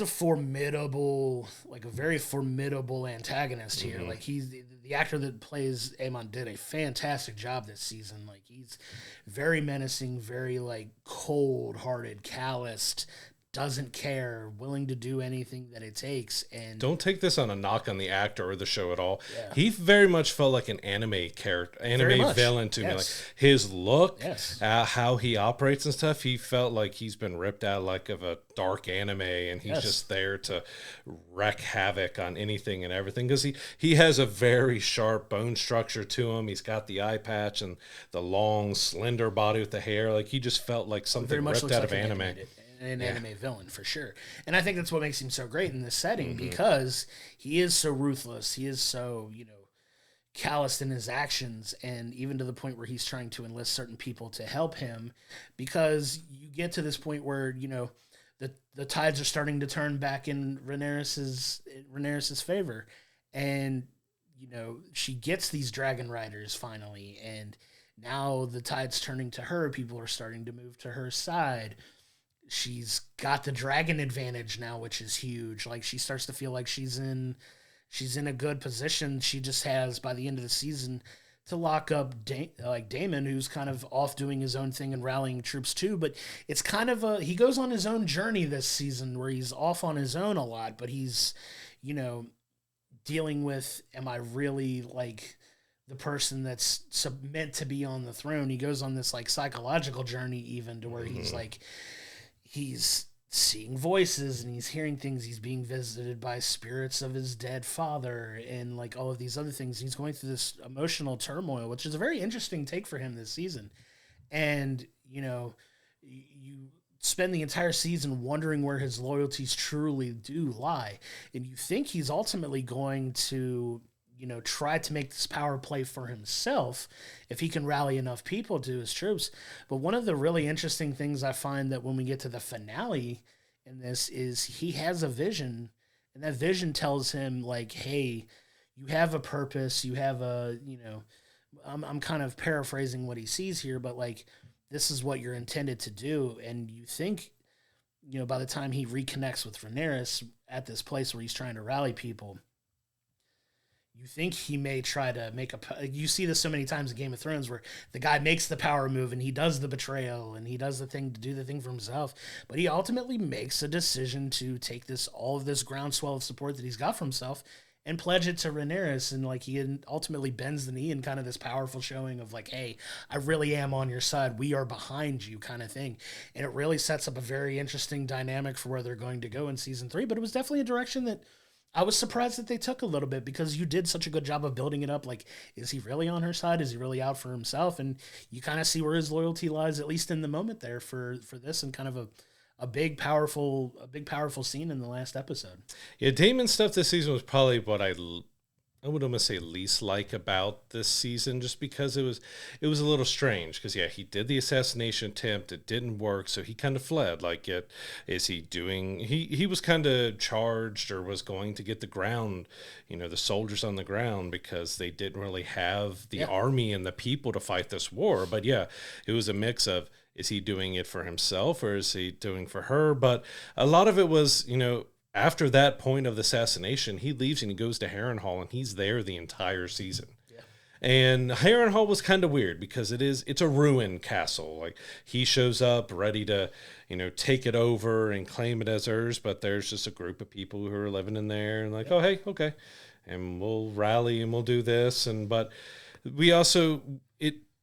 a formidable, like a very formidable antagonist here. Like, he's the actor that plays Aemon did a fantastic job this season. Like, he's very menacing, very like cold-hearted, calloused, doesn't care, willing to do anything that it takes. And Don't take this on a knock on the actor or the show at all. yeah, He very much felt like an anime character, very anime much. villain to me. Like Yes. his look, Yes. how he operates and stuff. He felt like he's been ripped out like of a dark anime, and he's Yes. just there to wreak havoc on anything and everything. Because he has a very sharp bone structure to him. He's got the eye patch and the long, slender body with the hair. Like he just felt like Very something much ripped looks out like of anime. an anime villain for sure. And I think that's what makes him so great in this setting, Mm-hmm. because he is so ruthless. He is so, calloused in his actions, and even to the point where he's trying to enlist certain people to help him, because you get to this point where, the tides are starting to turn back in Rhaenyra's favor. And, she gets these dragon riders finally, and now the tide's turning to her. People are starting to move to her side. She's got the dragon advantage now, which is huge. Like, she starts to feel like she's in a good position. She just has, by the end of the season, to lock up Daemon, who's kind of off doing his own thing and rallying troops too. But it's kind of he goes on his own journey this season where he's off on his own a lot, but he's, dealing with, am I really like the person that's meant to be on the throne? He goes on this like psychological journey, even to where he's like, he's seeing voices and he's hearing things. He's being visited by spirits of his dead father and like all of these other things. He's going through this emotional turmoil, which is a very interesting take for him this season. And, you spend the entire season wondering where his loyalties truly do lie. And you think he's ultimately going to, try to make this power play for himself if he can rally enough people to his troops. But one of the really interesting things I find that when we get to the finale in this is he has a vision, and that vision tells him like, hey, you have a purpose. You have I'm kind of paraphrasing what he sees here, but like, this is what you're intended to do. And you think, by the time he reconnects with Rhaenyra at this place where he's trying to rally people, you think he may try to you see this so many times in Game of Thrones where the guy makes the power move and he does the betrayal and he does the thing to do the thing for himself, but he ultimately makes a decision to take all of this groundswell of support that he's got for himself and pledge it to Rhaenyra, and like he ultimately bends the knee in kind of this powerful showing of like, hey, I really am on your side. We are behind you, kind of thing. And it really sets up a very interesting dynamic for where they're going to go in season 3. But it was definitely a direction that I was surprised that they took a little bit, because you did such a good job of building it up. Like, is he really on her side? Is he really out for himself? And you kind of see where his loyalty lies, at least in the moment there for this, and kind of a big powerful scene in the last episode. Yeah, Damon's stuff this season was probably what I would almost say least like about this season, just because it was a little strange. Because he did the assassination attempt, it didn't work, so he kind of fled. Like, is he doing? He was kind of charged, or was going to get the ground, the soldiers on the ground, because they didn't really have the army and the people to fight this war. But it was a mix of, is he doing it for himself or is he doing for her? But a lot of it was, after that point of the assassination, he leaves and he goes to Harrenhal, and he's there the entire season. Yeah. And Harrenhal was kind of weird because it's a ruined castle. Like, he shows up ready to, take it over and claim it as hers, but there's just a group of people who are living in there and like, oh, hey, okay. And we'll rally and we'll do this. But we also,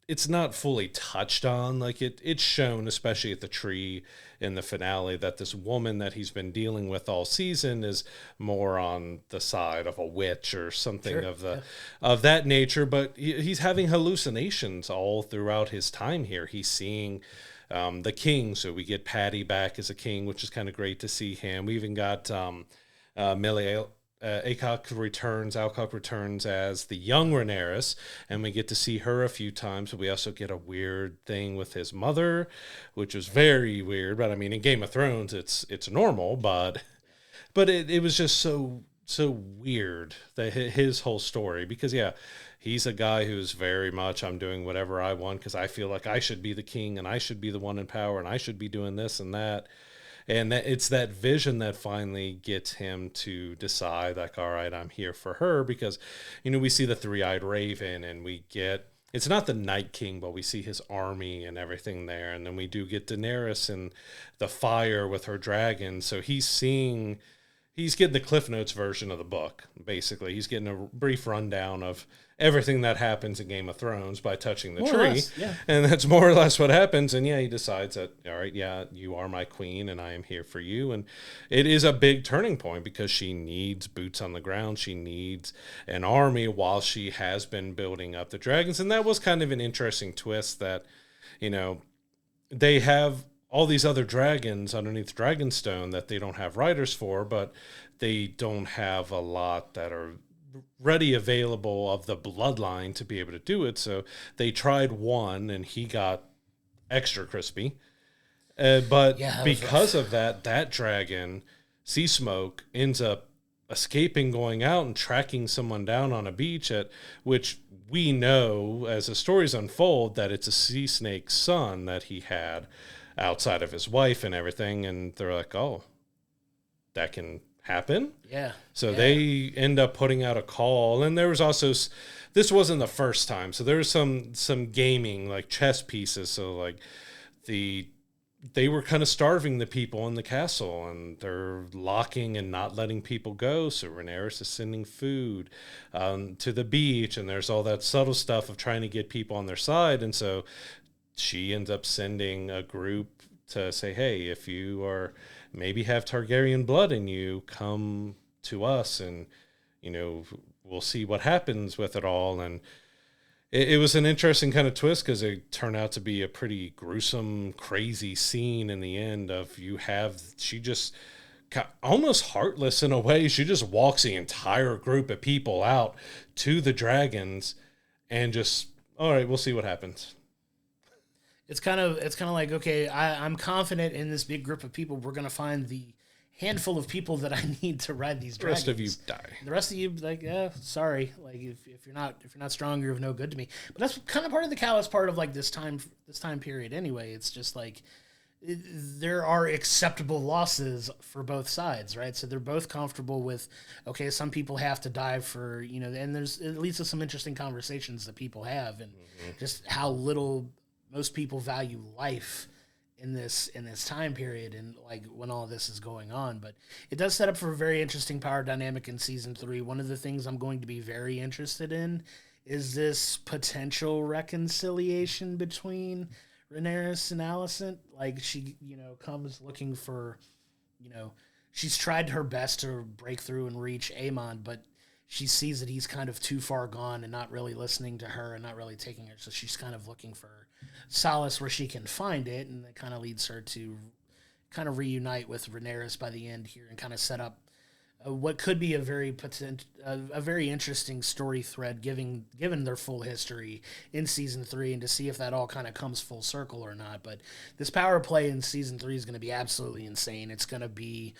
it's not fully touched on. Like, it's shown, especially at the tree in the finale, that this woman that he's been dealing with all season is more on the side of a witch or something of that nature. But he's having hallucinations all throughout his time here. He's seeing the king, so we get Patty back as a king, which is kind of great to see him. We even got Millie Alcock returns as the young Rhaenyra, and we get to see her a few times. But we also get a weird thing with his mother, which was very weird. But I mean, in Game of Thrones, it's normal, but it was just so weird, that his whole story, because he's a guy who's very much, I'm doing whatever I want because I feel like I should be the king and I should be the one in power and I should be doing this and that. And it's that vision that finally gets him to decide, like, all right, I'm here for her, because, we see the three-eyed raven, and we get, it's not the Night King, but we see his army and everything there. And then we do get Daenerys in the fire with her dragon. So he's getting the Cliff Notes version of the book, basically. He's getting a brief rundown of everything that happens in Game of Thrones by touching the tree. And that's more or less what happens. And yeah, he decides that, all right, yeah, you are my queen and I am here for you. And it is a big turning point because she needs boots on the ground. She needs an army while she has been building up the dragons. And that was kind of an interesting twist that, you know, they have all these other dragons underneath Dragonstone that they don't have riders for, but they don't have a lot that are ready available of the bloodline to be able to do it. So they tried one and he got extra crispy. But because of that dragon, Sea Smoke, ends up escaping, going out and tracking someone down on a beach at which we know as the stories unfold that it's a sea snake's son that he had outside of his wife and everything. And they're like, oh, that can happen. So they end up putting out a call, and there was also, this wasn't the first time, so there was some gaming, like chess pieces. So like they were kind of starving the people in the castle, and they're locking and not letting people go. So Rhaenyra is sending food to the beach, and there's all that subtle stuff of trying to get people on their side. And so she ends up sending a group to say, hey, if you are maybe have Targaryen blood in you, come to us and, you know, we'll see what happens with it all. And it was an interesting kind of twist because it turned out to be a pretty gruesome, crazy scene in the end of she just got almost heartless in a way. She just walks the entire group of people out to the dragons and just, all right, we'll see what happens. It's kind of like, okay, I'm confident in this big group of people. We're going to find the handful of people that I need to ride these dragons. The rest of you die. The rest of you, like, sorry. Like, if you're not strong, you're of no good to me. But that's kind of part of the callous part of like this time period. Anyway, it's just like there are acceptable losses for both sides, right? So they're both comfortable with, okay, some people have to die for, you know, and it leads to some interesting conversations that people have, and just how little most people value life in this time period and like when all this is going on. But it does set up for a very interesting power dynamic in season 3. One of the things I'm going to be very interested in is this potential reconciliation between Rhaenyra and Alicent. Like, she, you know, comes looking for, you know, she's tried her best to break through and reach Aemon, but she sees that he's kind of too far gone and not really listening to her and not really taking her. So she's kind of looking for solace where she can find it. And that kind of leads her to kind of reunite with Rhaenyra by the end here and kind of set up what could be a very interesting story thread given their full history in season 3, and to see if that all kind of comes full circle or not. But this power play in season 3 is going to be absolutely insane. It's going to be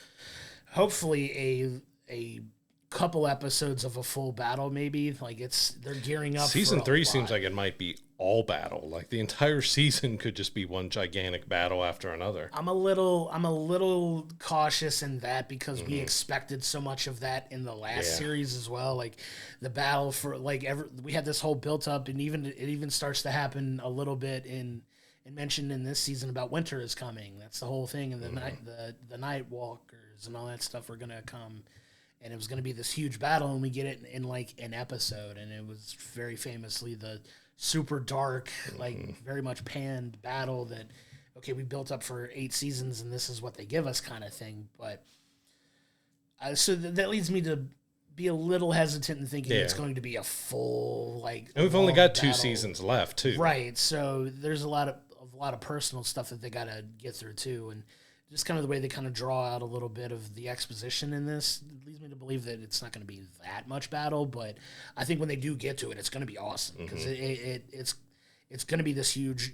hopefully a couple episodes of a full battle, maybe. Like, they're gearing up. Season 3 seems like it might be all battle. Like, the entire season could just be one gigantic battle after another. I'm a little cautious in that because we expected so much of that in the last series as well. Like, the battle for we had this whole built up, and it even starts to happen a little bit in mentioned in this season about winter is coming. That's the whole thing, and the night walkers and all that stuff are gonna come. And it was going to be this huge battle, and we get it in like an episode, and it was very famously the super dark, like very much panned battle that, okay, we built up for 8 seasons, and this is what they give us kind of thing. But so that leads me to be a little hesitant in thinking it's going to be a full like. And we've only got 2 seasons left too, right? So there's a lot of personal stuff that they got to get through too, and just kind of the way they kind of draw out a little bit of the exposition in this leads me to believe that it's not going to be that much battle, but I think when they do get to it, it's going to be awesome because it's going to be this huge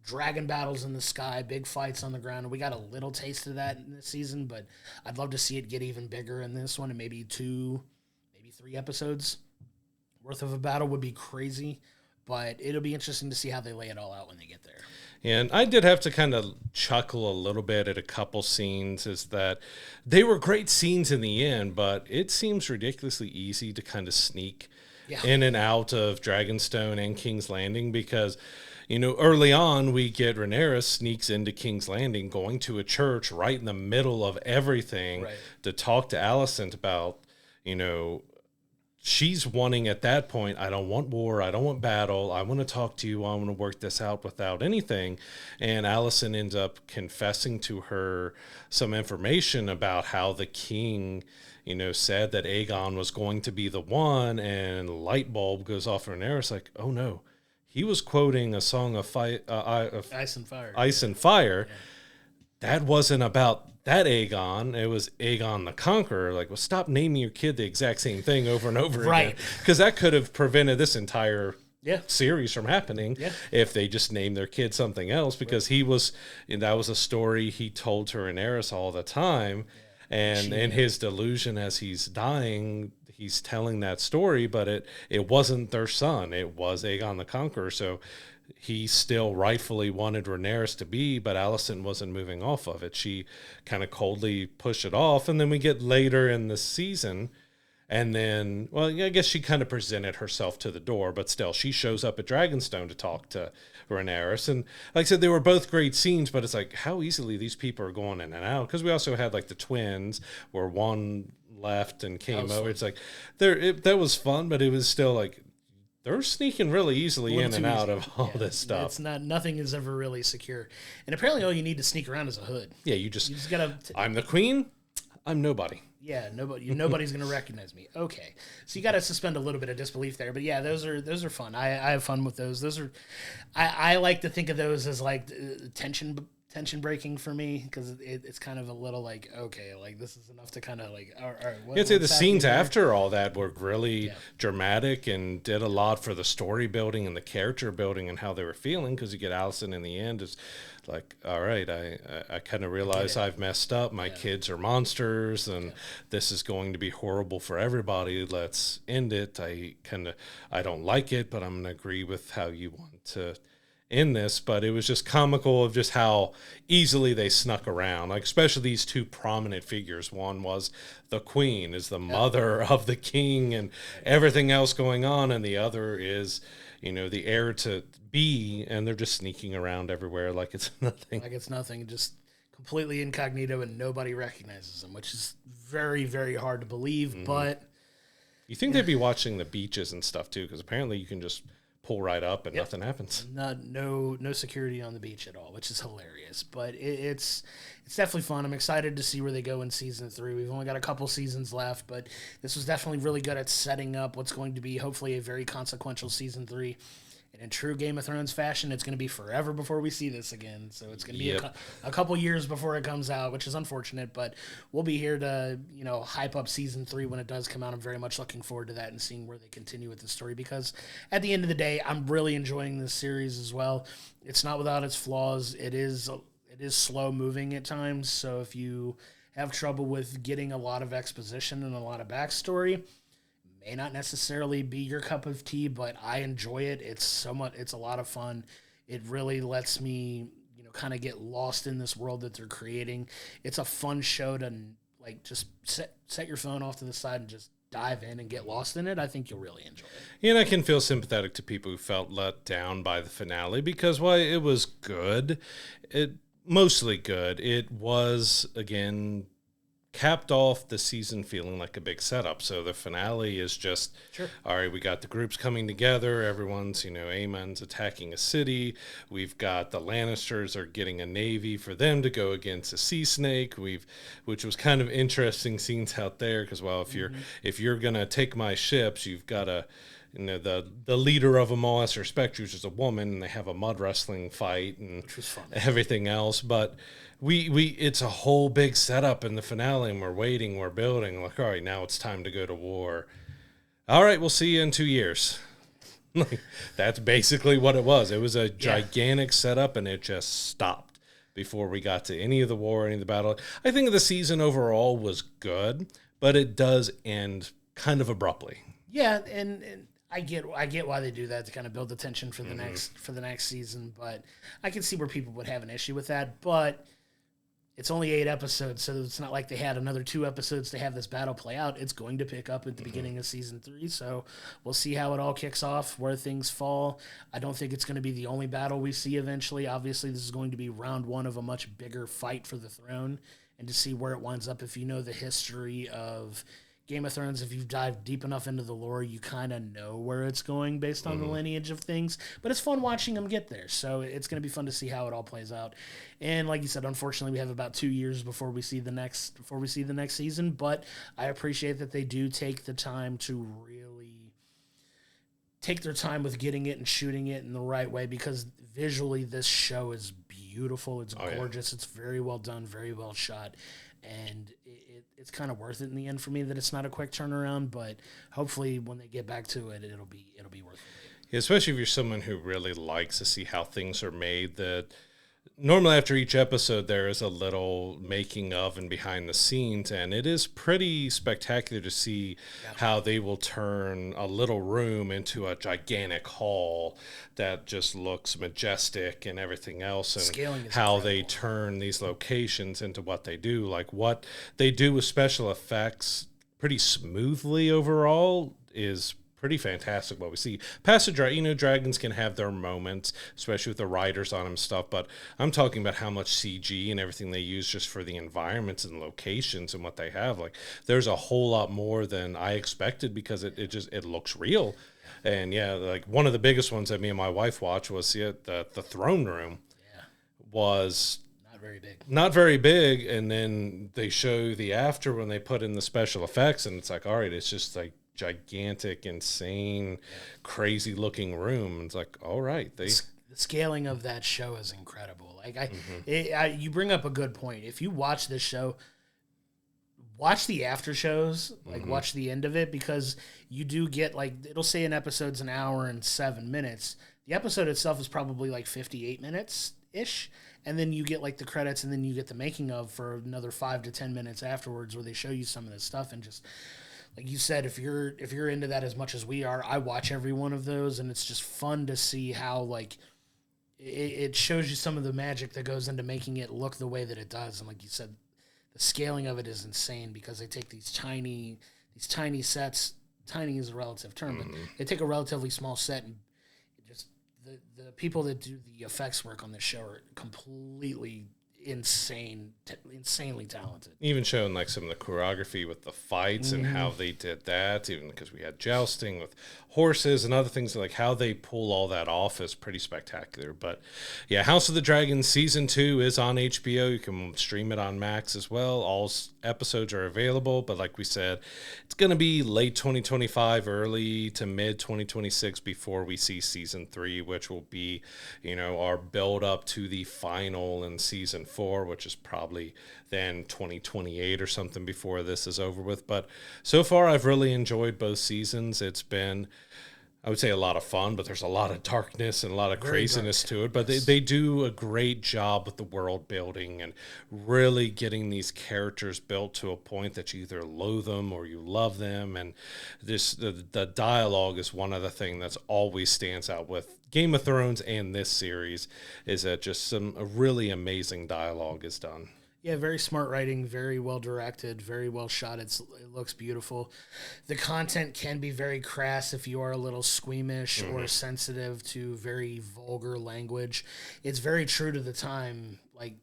dragon battles in the sky, big fights on the ground. And we got a little taste of that in this season, but I'd love to see it get even bigger in this one, and maybe 2, maybe 3 episodes worth of a battle would be crazy, but it'll be interesting to see how they lay it all out when they get there. And I did have to kind of chuckle a little bit at a couple scenes, is that they were great scenes in the end, but it seems ridiculously easy to kind of sneak in and out of Dragonstone and King's Landing because, early on we get Rhaenyra sneaks into King's Landing going to a church right in the middle of everything to talk to Alicent about, she's wanting at that point, I don't want war, I don't want battle, I want to talk to you, I want to work this out without anything. And Alicent ends up confessing to her some information about how the king, said that Aegon was going to be the one, and light bulb goes off for Rhaenyra's like, oh no, he was quoting a song of Ice and Fire. Ice and Fire. Yeah. That wasn't about that Aegon, it was Aegon the Conqueror. Like, well, stop naming your kid the exact same thing over and over again. Because that could have prevented this entire series from happening if they just named their kid something else. Because that was a story he told to Rhaenyra all the time. And in his delusion as he's dying, he's telling that story, but it wasn't their son. It was Aegon the Conqueror. So he still rightfully wanted Rhaenyra to be, but Alicent wasn't moving off of it. She kind of coldly pushed it off. And then we get later in the season, and then, well, I guess she kind of presented herself to the door, but still, she shows up at Dragonstone to talk to Rhaenyra. And like I said, they were both great scenes, but it's like how easily these people are going in and out. Because we also had like the twins where one left and came over. It's like that was fun, but it was still like, they're sneaking really easily in and out of all this stuff. It's nothing is ever really secure. And apparently all you need to sneak around is a hood. Yeah, you just gotta I'm the queen, I'm nobody. Yeah, nobody's gonna recognize me. Okay. So you gotta suspend a little bit of disbelief there. But yeah, those are fun. I have fun with those. Those are I like to think of those as like tension breaking for me, because it's kind of a little like, okay, like this is enough to kind of like, all right. I'd say the scenes after all that were really dramatic and did a lot for the story building and the character building and how they were feeling, because you get Alicent in the end is like, all right, I kind of realize I've messed up. My kids are monsters, and this is going to be horrible for everybody. Let's end it. I don't like it, but I'm going to agree with how you want to in this. But it was just comical of just how easily they snuck around, like especially these two prominent figures. One was the queen, is the mother of the king and everything else going on, and the other is the heir to be, and they're just sneaking around everywhere like it's nothing, just completely incognito, and nobody recognizes them, which is very, very hard to believe. But you think they'd be watching the beaches and stuff too, because apparently you can just pull right up and nothing happens. No security on the beach at all, which is hilarious. But it's definitely fun. I'm excited to see where they go in season 3. We've only got a couple seasons left, but this was definitely really good at setting up what's going to be hopefully a very consequential season 3. And in true Game of Thrones fashion, it's going to be forever before we see this again. So it's going to be a couple years before it comes out, which is unfortunate. But we'll be here to, hype up season 3 when it does come out. I'm very much looking forward to that and seeing where they continue with the story. Because at the end of the day, I'm really enjoying this series as well. It's not without its flaws. It is slow moving at times. So if you have trouble with getting a lot of exposition and a lot of backstory, may not necessarily be your cup of tea, but I enjoy it. It's a lot of fun. It really lets me, kind of get lost in this world that they're creating. It's a fun show to like just set your phone off to the side and just dive in and get lost in it. I think you'll really enjoy it. And I can feel sympathetic to people who felt let down by the finale, because while it was good, mostly good, it was, again, capped off the season feeling like a big setup. So the finale is just, all right, we got the groups coming together. Everyone's, Aemon's attacking a city. We've got the Lannisters are getting a navy for them to go against a sea snake. Which was kind of interesting scenes out there, because, well, if you're going to take my ships, you've got to, the leader of them all has to respect you, which is a woman, and they have a mud wrestling fight and everything else. But it's a whole big setup in the finale, and we're waiting, we're building, like, all right, now it's time to go to war. All right, we'll see you in 2 years. That's basically what it was. It was a gigantic setup, and it just stopped before we got to any of the war, any of the battle. I think the season overall was good, but it does end kind of abruptly. Yeah, and I get why they do that, to kind of build the tension for the next season, but I can see where people would have an issue with that. But it's only 8 episodes, so it's not like they had another 2 episodes to have this battle play out. It's going to pick up at the beginning of season 3, so we'll see how it all kicks off, where things fall. I don't think it's going to be the only battle we see eventually. Obviously, this is going to be round 1 of a much bigger fight for the throne, and to see where it winds up. If you know the history of Game of Thrones, if you've dived deep enough into the lore, you kind of know where it's going based on the lineage of things. But it's fun watching them get there, so it's going to be fun to see how it all plays out. And like you said, unfortunately, we have about 2 years before we see the next season. But I appreciate that they do take the time to really take their time with getting it and shooting it in the right way, because visually this show is beautiful. It's gorgeous. It's very well done, very well shot. And it's kind of worth it in the end for me that it's not a quick turnaround, but hopefully when they get back to it, it'll be worth it. Yeah, especially if you're someone who really likes to see how things are made. That normally after each episode there is a little making of and behind the scenes, and it is pretty spectacular to see how they will turn a little room into a gigantic hall that just looks majestic and everything else, and how incredible. They turn these locations into what they do. Like what they do with special effects pretty smoothly overall is pretty fantastic what we see. Past the dragons can have their moments, especially with the riders on them stuff, but I'm talking about how much CG and everything they use just for the environments and locations and what they have. Like, there's a whole lot more than I expected, because it looks real. And yeah, like one of the biggest ones that me and my wife watched was the throne room. Was not very big, and then they show the after when they put in the special effects, and it's like, all right, it's just like gigantic, insane, crazy looking room. It's like, all right, the scaling of that show is incredible. Like you bring up a good point. If you watch this show, watch the after shows, like watch the end of it, because you do get, like, it'll say an episode's an hour and 7 minutes. The episode itself is probably like 58 minutes ish. And then you get like the credits, and then you get the making of for another 5 to 10 minutes afterwards, where they show you some of this stuff. And just like you said, if you're into that as much as we are, I watch every one of those, and it's just fun to see how, like, it shows you some of the magic that goes into making it look the way that it does. And like you said, the scaling of it is insane, because they take these tiny sets. Tiny is a relative term, but they take a relatively small set, and the people that do the effects work on this show are completely insanely talented. Even showing like some of the choreography with the fights and how they did that, even because we had jousting with horses and other things, like how they pull all that off is pretty spectacular. But yeah, House of the Dragon season 2 is on HBO. You can stream it on Max as well. All episodes are available, but like we said, it's going to be late 2025, early to mid 2026 before we see season 3, which will be, our build up to the final in season 4, which is probably then 2028 or something before this is over with. But so far, I've really enjoyed both seasons. It's been, I would say, a lot of fun, but there's a lot of darkness and a lot of craziness to it. But they do a great job with the world building and really getting these characters built to a point that you either loathe them or you love them. And the dialogue is one other thing that's always stands out with Game of Thrones and this series, is that just a really amazing dialogue is done. Yeah, very smart writing, very well directed, very well shot. It looks beautiful. The content can be very crass if you are a little squeamish or sensitive to very vulgar language. It's very true to the time, like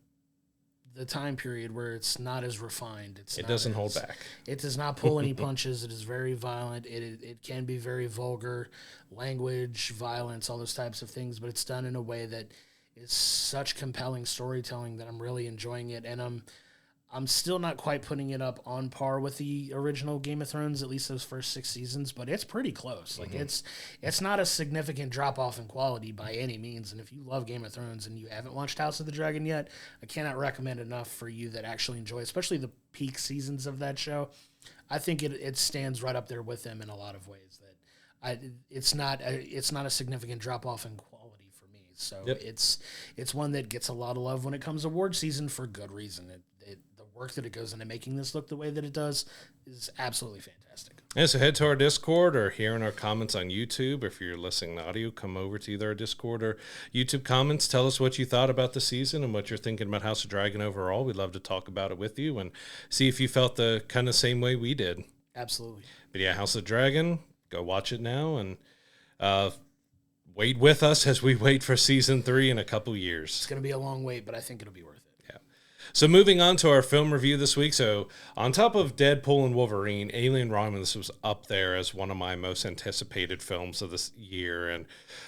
the time period where it's not as refined. It doesn't hold back. It does not pull any punches. It is very violent. It can be very vulgar, language, violence, all those types of things, but it's done in a way that is such compelling storytelling that I'm really enjoying it. And I'm still not quite putting it up on par with the original Game of Thrones, at least those first 6 seasons, but it's pretty close. Like it's not a significant drop off in quality by any means. And if you love Game of Thrones and you haven't watched House of the Dragon yet, I cannot recommend enough for you that actually enjoy, especially the peak seasons of that show. I think it stands right up there with them in a lot of ways. That it's not a significant drop off in quality. So it's one that gets a lot of love when it comes award season, for good reason. The work that it goes into making this look the way that it does is absolutely fantastic. Yeah, so head to our Discord or here in our comments on YouTube. If you're listening to audio, come over to either our Discord or YouTube comments. Tell us what you thought about the season and what you're thinking about House of Dragon overall. We'd love to talk about it with you and see if you felt the kind of same way we did. Absolutely. But yeah, House of Dragon, go watch it now and wait with us as we wait for season 3 in a couple years. It's going to be a long wait, but I think it'll be worth it. So moving on to our film review this week. So on top of Deadpool and Wolverine, Alien Romulus was up there as one of my most anticipated films of this year. And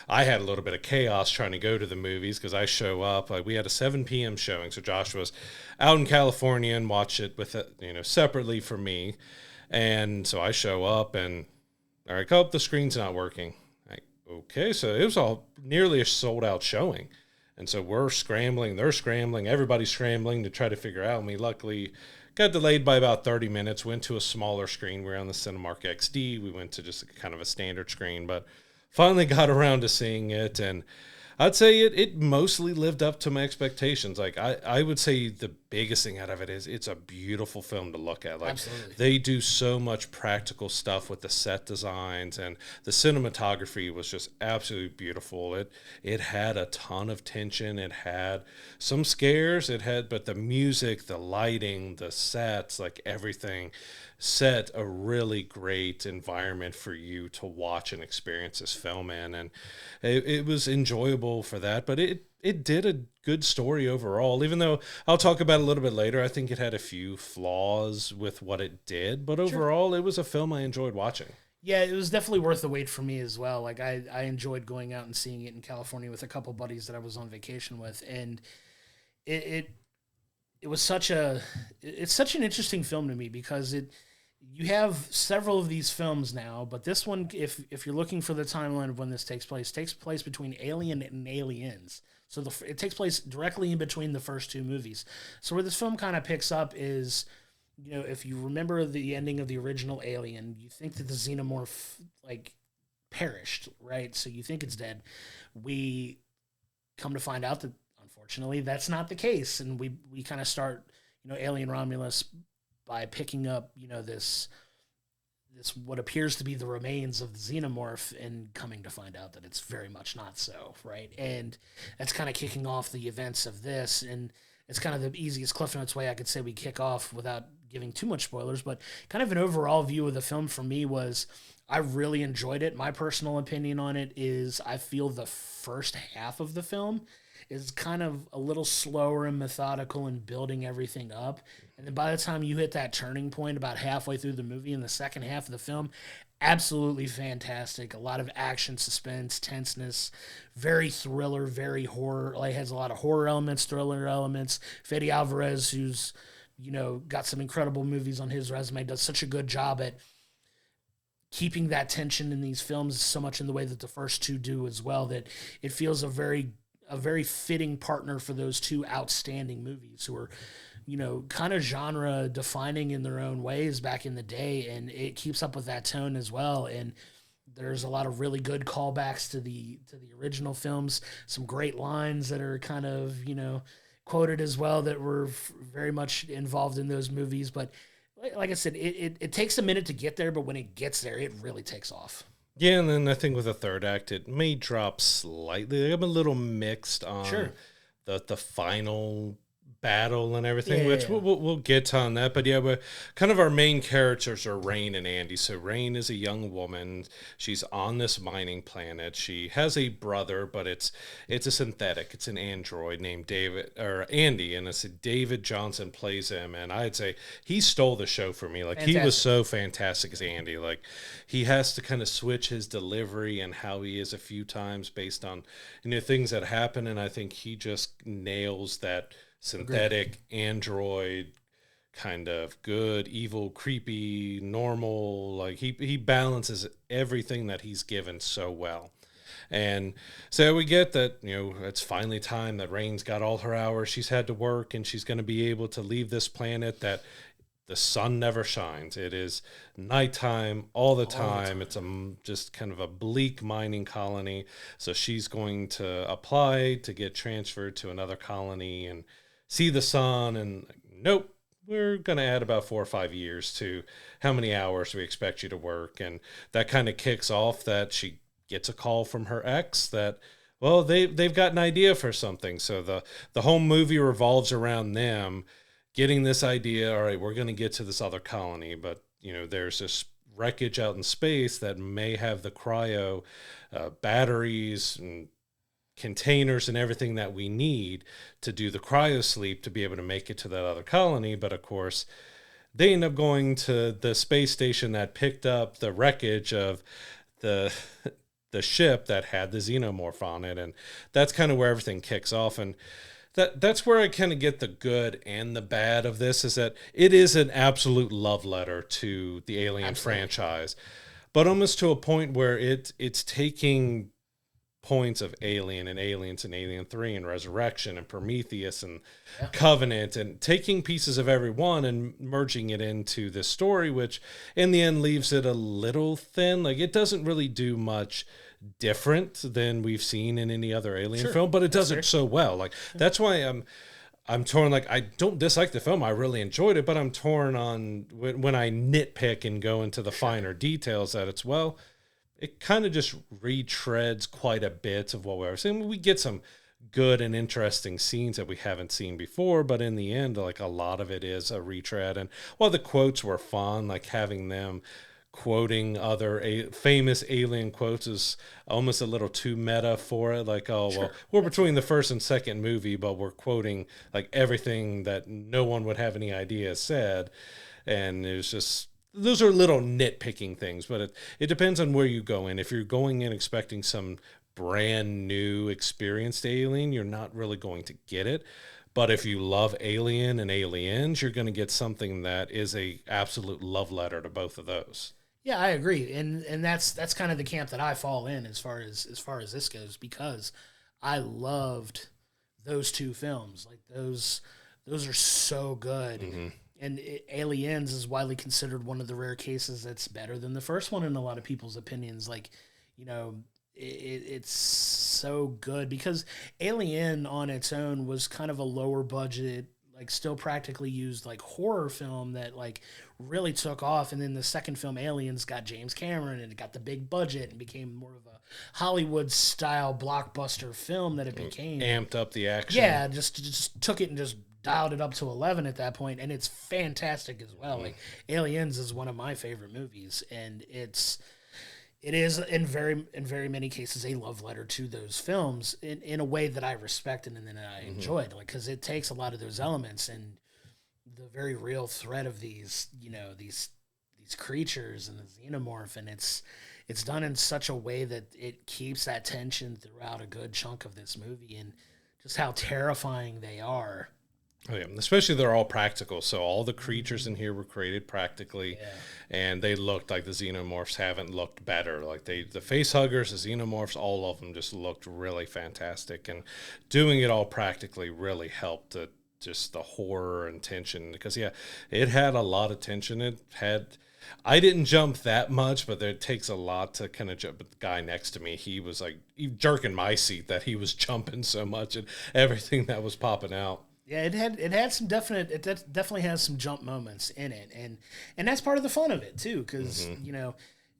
I had a little bit of chaos trying to go to the movies because I show up. We had a 7 p.m. showing. So Josh was out in California and watched it with separately for me. And so I show up and, all right, the screen's not working. Okay, so it was all nearly a sold-out showing. And so we're scrambling, they're scrambling, everybody's scrambling to try to figure out. And we luckily got delayed by about 30 minutes, went to a smaller screen. We were on the Cinemark XD. We went to just kind of a standard screen, but finally got around to seeing it. And I'd say it mostly lived up to my expectations. Like I would say the biggest thing out of it is it's a beautiful film to look at. Like Absolutely. They do so much practical stuff with the set designs, and the cinematography was just absolutely beautiful. It had a ton of tension. It had some scares. But the music, the lighting, the sets, like everything set a really great environment for you to watch and experience this film in, and it was enjoyable for that. But it did a good story overall, even though I'll talk about it a little bit later. I think it had a few flaws with what it did, but overall it was a film I enjoyed watching. Yeah, it was definitely worth the wait for me as well. Like I enjoyed going out and seeing it in California with a couple buddies that I was on vacation with, and it was such an interesting film to me because you have several of these films now, but this one, if you're looking for the timeline of when this takes place between Alien and Aliens. So it takes place directly in between the first two movies. So where this film kind of picks up is, if you remember the ending of the original Alien, you think that the xenomorph perished, right? So you think it's dead. We come to find out that unfortunately that's not the case, and we kind of start, Alien Romulus by picking up, this what appears to be the remains of the xenomorph and coming to find out that it's very much not so, right? And that's kind of kicking off the events of this, and it's kind of the easiest Cliff Notes way I could say we kick off without giving too much spoilers, but kind of an overall view of the film for me was I really enjoyed it. My personal opinion on it is I feel the first half of the film is kind of a little slower and methodical in building everything up. And then by the time you hit that turning point about halfway through the movie in the second half of the film, absolutely fantastic. A lot of action, suspense, tenseness, very thriller, very horror. Like has a lot of horror elements, thriller elements. Fede Alvarez, who's, got some incredible movies on his resume, does such a good job at keeping that tension in these films so much in the way that the first two do as well, that it feels a very fitting partner for those two outstanding movies who are, kind of genre defining in their own ways back in the day. And it keeps up with that tone as well. And there's a lot of really good callbacks to the original films, some great lines that are kind of, quoted as well that were very much involved in those movies. But like I said, it takes a minute to get there, but when it gets there, it really takes off. Yeah, and then I think with the third act, it may drop slightly. I'm a little mixed on the final battle and everything, which we'll get to on that. But yeah, but kind of our main characters are Rain and Andy. So Rain is a young woman. She's on this mining planet. She has a brother, but it's a synthetic. It's an android named Andy, and it's David Johnson plays him. And I'd say he stole the show for me. Like fantastic. He was so fantastic as Andy. Like he has to kind of switch his delivery and how he is a few times based on things that happen, and I think he just nails that synthetic android kind of good, evil, creepy, normal. Like he balances everything that he's given so well. And so we get that, it's finally time that Rain's got all her hours she's had to work, and she's going to be able to leave this planet that the sun never shines. It is nighttime all the time. It's just kind of a bleak mining colony. So she's going to apply to get transferred to another colony and see the sun, and nope, we're going to add about 4 or 5 years to how many hours we expect you to work. And that kind of kicks off that she gets a call from her ex that, well, they've got an idea for something. So the whole movie revolves around them getting this idea. All right, we're going to get to this other colony, but there's this wreckage out in space that may have the cryo batteries and containers and everything that we need to do the cryo sleep to be able to make it to that other colony. But of course, they end up going to the space station that picked up the wreckage of the the ship that had the xenomorph on it, and that's kind of where everything kicks off. And that's where I kind of get the good and the bad of this, is that it is an absolute love letter to the Alien franchise, but almost to a point where it's taking points of Alien and Aliens and Alien 3 and Resurrection and Prometheus and Covenant, and taking pieces of every one and merging it into this story, which in the end leaves it a little thin. Like, it doesn't really do much different than we've seen in any other Alien film, but it does it so well. Like, that's why I'm torn. Like, I don't dislike the film. I really enjoyed it, but I'm torn on when I nitpick and go into the finer details that it kind of just retreads quite a bit of what we were saying. We get some good and interesting scenes that we haven't seen before, but in the end, like, a lot of it is a retread. And while the quotes were fun, like having them quoting other famous Alien quotes is almost a little too meta for it. Like, oh, well, we're between the first and second movie, but we're quoting like everything that no one would have any idea said. And it was just, those are little nitpicking things, but it depends on where you go in. If you're going in expecting some brand new experienced Alien, you're not really going to get it. But if you love Alien and Aliens, you're going to get something that is a absolute love letter to both of those. Yeah, I agree, and that's kind of the camp that I fall in as far as this goes, because I loved those two films. Like, those are so good. Mm-hmm. And Aliens is widely considered one of the rare cases that's better than the first one in a lot of people's opinions. Like, it's so good because Alien on its own was kind of a lower budget, like, still practically used, like, horror film that, like, really took off. And then the second film, Aliens, got James Cameron, and it got the big budget and became more of a Hollywood-style blockbuster film that it became. Amped up the action. Yeah, just took it and just dialed it up to 11 at that point, and it's fantastic as well. Like, Aliens is one of my favorite movies, and it is in very many cases a love letter to those films in a way that I respected and that I enjoyed, like, because it takes a lot of those elements and the very real threat of these creatures and the xenomorph, and it's done in such a way that it keeps that tension throughout a good chunk of this movie, and just how terrifying they are. Oh, yeah. Especially they're all practical. So all the creatures in here were created practically, and they looked like the xenomorphs haven't looked better. Like, the face huggers, the xenomorphs, all of them just looked really fantastic. And doing it all practically really helped just the horror and tension, because it had a lot of tension. I didn't jump that much, but it takes a lot to kind of jump. But the guy next to me, he was like jerking my seat that he was jumping so much and everything that was popping out. Yeah, it definitely has some jump moments in it, and that's part of the fun of it too, because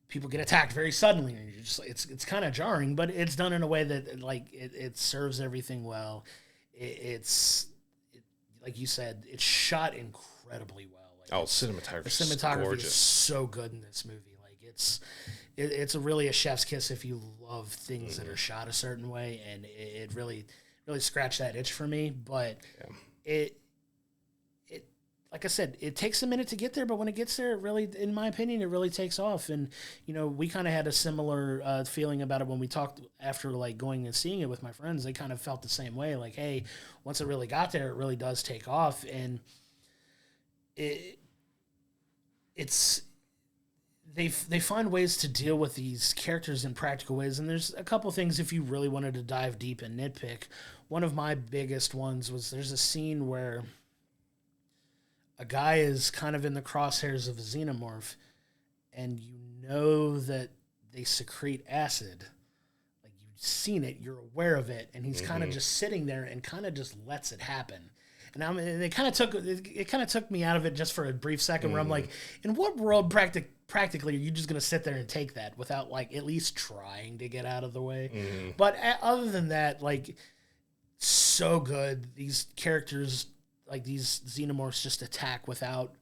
people get attacked very suddenly, and you're just, it's kind of jarring, but it's done in a way that, like, it serves everything well. It's like you said, it's shot incredibly well. Like, cinematography. The cinematography gorgeous. is so good in this movie. Like, it's really a chef's kiss if you love things that are shot a certain way, and it really scratched that itch for me. But it like I said, it takes a minute to get there, but when it gets there, it really, in my opinion, it really takes off. And we kind of had a similar feeling about it when we talked after, like, going and seeing it with my friends. They kind of felt the same way, like, hey, once it really got there, it really does take off. And it's they find ways to deal with these characters in practical ways, and there's a couple things if you really wanted to dive deep and nitpick. One of my biggest ones was there's a scene where a guy is kind of in the crosshairs of a xenomorph, and that they secrete acid. Like, you've seen it, you're aware of it, and he's kind of just sitting there and kind of just lets it happen. And it kind of took me out of it just for a brief second, where I'm like, in what world practically are you just gonna sit there and take that without like at least trying to get out of the way? But other than that, like, so good. These characters, like these xenomorphs, just attack without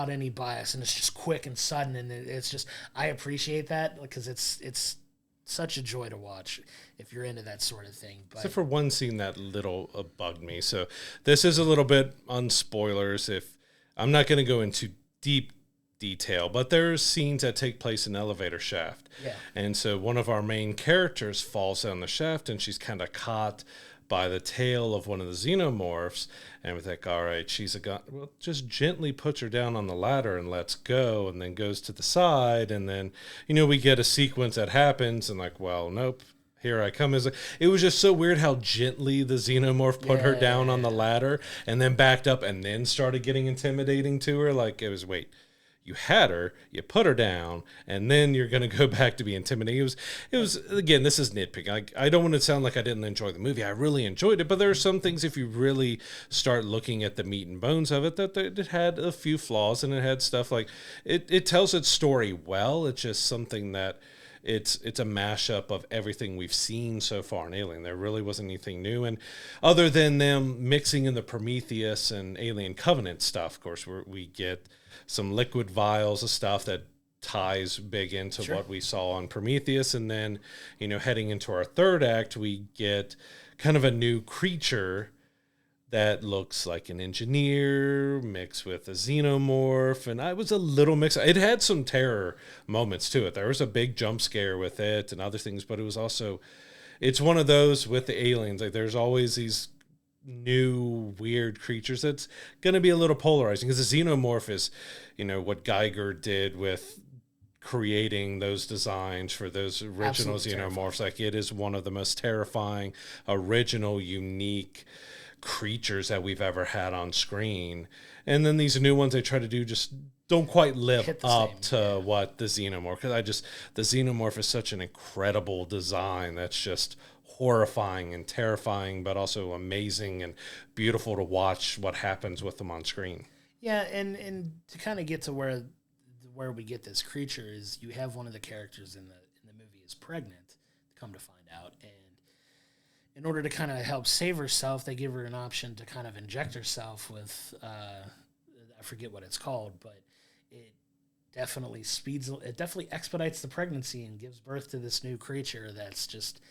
any bias, and it's just quick and sudden, and it's just, I appreciate that because it's such a joy to watch if you're into that sort of thing. But except for one scene that little bugged me. So this is a little bit on spoilers. If I'm not going to go into deep detail, but there's scenes that take place in an elevator shaft. Yeah. And so one of our main characters falls down the shaft, and she's kind of caught by the tail of one of the xenomorphs, and we're like, all right, she's a gun. Well, just gently puts her down on the ladder and lets go, and then goes to the side, and then, we get a sequence that happens, and like, well, nope, here I come. It was just so weird how gently the xenomorph put her down on the ladder, and then backed up, and then started getting intimidating to her. Like, it was, wait, you had her, you put her down, and then you're going to go back to be intimidating. It was again, this is nitpicking. I don't want to sound like I didn't enjoy the movie. I really enjoyed it, but there are some things, if you really start looking at the meat and bones of it, that it had a few flaws, and it had stuff like, it tells its story well. It's just something that it's a mashup of everything we've seen so far in Alien. There really wasn't anything new, and other than them mixing in the Prometheus and Alien Covenant stuff, of course, we get some liquid vials of stuff that ties big into what we saw on Prometheus. And then, heading into our third act, we get kind of a new creature that looks like an engineer mixed with a xenomorph. And I was a little mixed. It had some terror moments to it. There was a big jump scare with it and other things, but it was also, it's one of those with the aliens. Like, there's always these new weird creatures that's going to be a little polarizing, because the xenomorph is, what Geiger did with creating those designs for those original xenomorphs. Like, it is one of the most terrifying, original, unique creatures that we've ever had on screen. And then these new ones they try to do just don't quite live up to what the xenomorph, because the xenomorph is such an incredible design that's just horrifying and terrifying, but also amazing and beautiful to watch what happens with them on screen. Yeah, and to kind of get to where we get this creature is, you have one of the characters in the movie is pregnant, come to find out, and in order to kind of help save herself, they give her an option to kind of inject herself with I forget what it's called, but it definitely expedites the pregnancy and gives birth to this new creature that's just,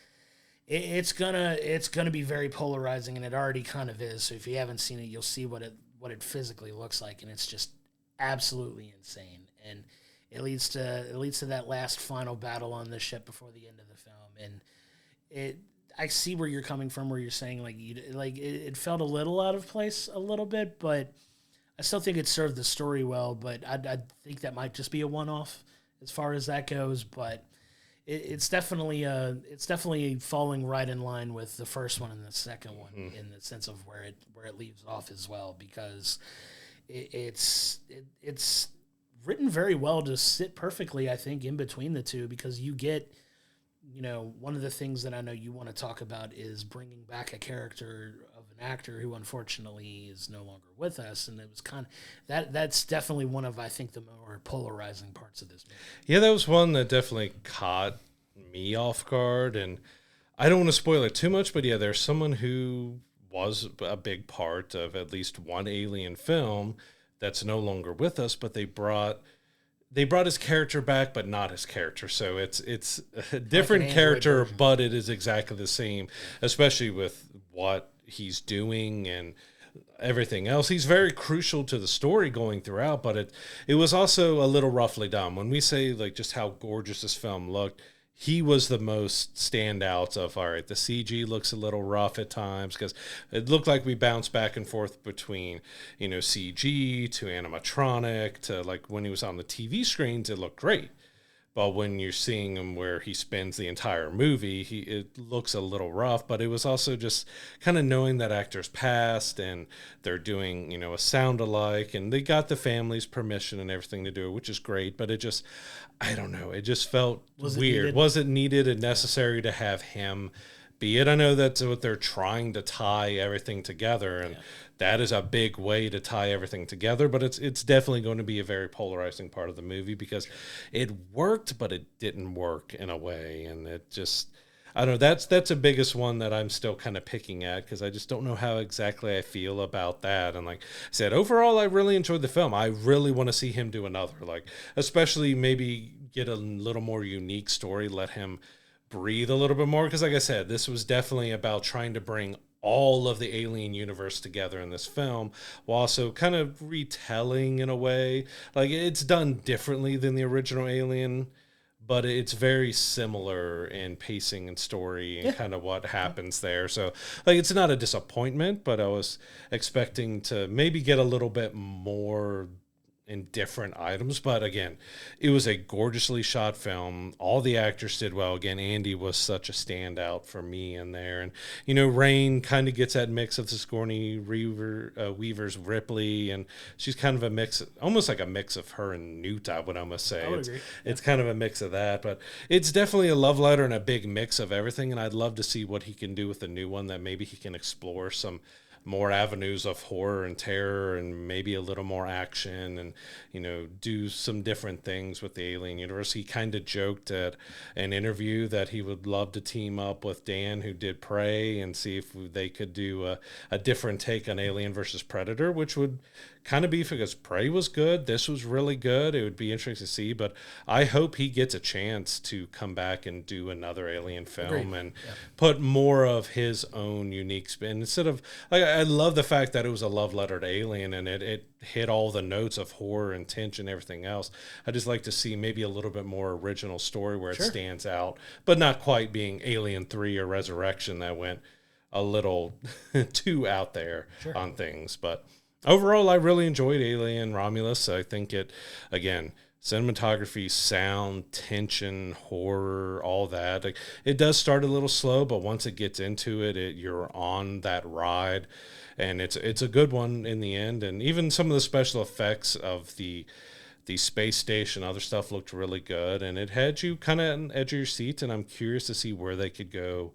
it's gonna be very polarizing, and it already kind of is. So if you haven't seen it, you'll see what it physically looks like, and it's just absolutely insane. And it leads to that last final battle on the ship before the end of the film. And I see where you're coming from, where you're saying it felt a little out of place a little bit, but I still think it served the story well. But I think that might just be a one-off as far as that goes. But it's definitely falling right in line with the first one and the second one, in the sense of where it leaves off as well, because it's written very well to sit perfectly, I think, in between the two, because you get, one of the things that I know you want to talk about is bringing back a character of an actor who unfortunately is no longer with us, and it was kind of that's definitely one of, I think, the more polarizing parts of this movie. Yeah, that was one that definitely caught me off guard, and I don't want to spoil it too much, but yeah, there's someone who was a big part of at least one Alien film that's no longer with us, but they brought his character back, but not his character. So it's a different like character, but it is exactly the same, especially with what he's doing and everything else. He's very crucial to the story going throughout, but it was also a little roughly done. When we say like just how gorgeous this film looked, he was the most standout of, all right, the CG looks a little rough at times, because it looked like we bounced back and forth between, CG to animatronic to, like, when he was on the TV screens, it looked great. But when you're seeing him where he spends the entire movie, it looks a little rough. But it was also just kind of knowing that actor's past, and they're doing, a sound alike, and they got the family's permission and everything to do it, which is great. But it just, I don't know, it just felt weird. Was it needed and necessary to have him be it? I know that's what they're trying to tie everything together, and that is a big way to tie everything together. But it's definitely going to be a very polarizing part of the movie because it worked, but it didn't work in a way, and it just. I don't know. That's the biggest one that I'm still kind of picking at because I just don't know how exactly I feel about that. And like I said, overall, I really enjoyed the film. I really want to see him do another, like especially maybe get a little more unique story, let him breathe a little bit more. Because like I said, this was definitely about trying to bring all of the Alien universe together in this film while also kind of retelling in a way. Like it's done differently than the original Alien, but it's very similar in pacing and story and kind of what happens there. So, like, it's not a disappointment, but I was expecting to maybe get a little bit more in different items. But again, it was a gorgeously shot film. All the actors did well. Again, Andy was such a standout for me in there. And, you know, Rain kind of gets that mix of the Sigourney Weaver's Ripley. And she's kind of a mix, almost like a mix of her and Newt, I would almost say. I would agree. It's kind of a mix of that. But it's definitely a love letter and a big mix of everything. And I'd love to see what he can do with the new one, that maybe he can explore some more avenues of horror and terror and maybe a little more action and, you know, do some different things with the Alien universe. He kind of joked at an interview that he would love to team up with Dan, who did Prey, and see if they could do a different take on Alien versus Predator, which would kind of be, because Prey was good, this was really good. It would be interesting to see, but I hope he gets a chance to come back and do another Alien film and put more of his own unique spin instead of, like, I love the fact that it was a love letter to Alien and it hit all the notes of horror and tension and everything else. I just like to see maybe a little bit more original story where it stands out, but not quite being Alien 3 or Resurrection that went a little too out there on things. But overall, I really enjoyed Alien Romulus. I think it, again, cinematography, sound, tension, horror, all that. Like, it does start a little slow, but once it gets into it, you're on that ride, and it's a good one in the end. And even some of the special effects of the space station, other stuff looked really good, and it had you kind of on the edge of your seat. And I'm curious to see where they could go.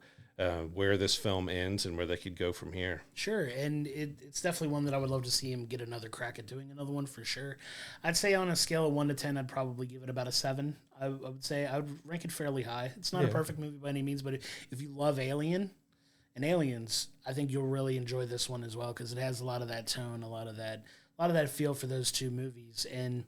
Where this film ends and where they could go from here. Sure, and it's definitely one that I would love to see him get another crack at doing another one for sure. I'd say on a scale of 1 to 10, I'd probably give it about a 7. I would say I would rank it fairly high. It's not a perfect movie by any means, but if you love Alien and Aliens, I think you'll really enjoy this one as well because it has a lot of that tone, a lot of that feel for those two movies. And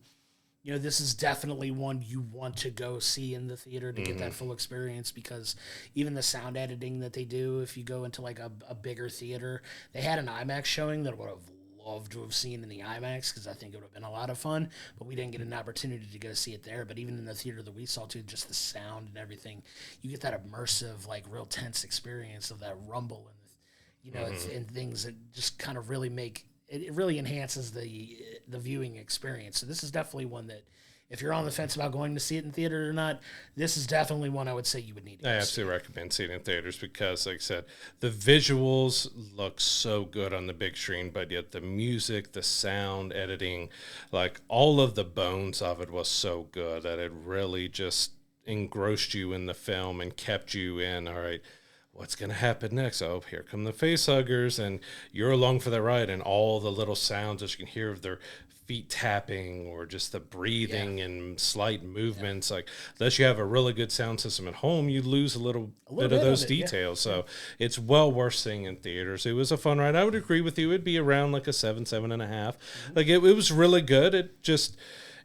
you know, this is definitely one you want to go see in the theater to get that full experience, because even the sound editing that they do, if you go into like a bigger theater, they had an IMAX showing that I would have loved to have seen in the IMAX because I think it would have been a lot of fun, but we didn't get an opportunity to go see it there. But even in the theater that we saw too, just the sound and everything, you get that immersive, like real tense experience of that rumble and, you know, and things that just kind of really make it really enhances the viewing experience. So this is definitely one that, if you're on the fence about going to see it in theater or not, this is definitely one I would say you would need to I absolutely recommend seeing it in theaters because, like I said, the visuals look so good on the big screen, but yet the music, the sound, editing, like all of the bones of it was so good that it really just engrossed you in the film and kept you in, all right, what's going to happen next? Oh, here come the facehuggers, and you're along for the ride, and all the little sounds that you can hear of their feet tapping or just the breathing and slight movements. Like, unless you have a really good sound system at home, you lose a little bit of those details. So it's well worth seeing in theaters. It was a fun ride. I would agree with you. It'd be around like a 7, 7.5. Like, it was really good.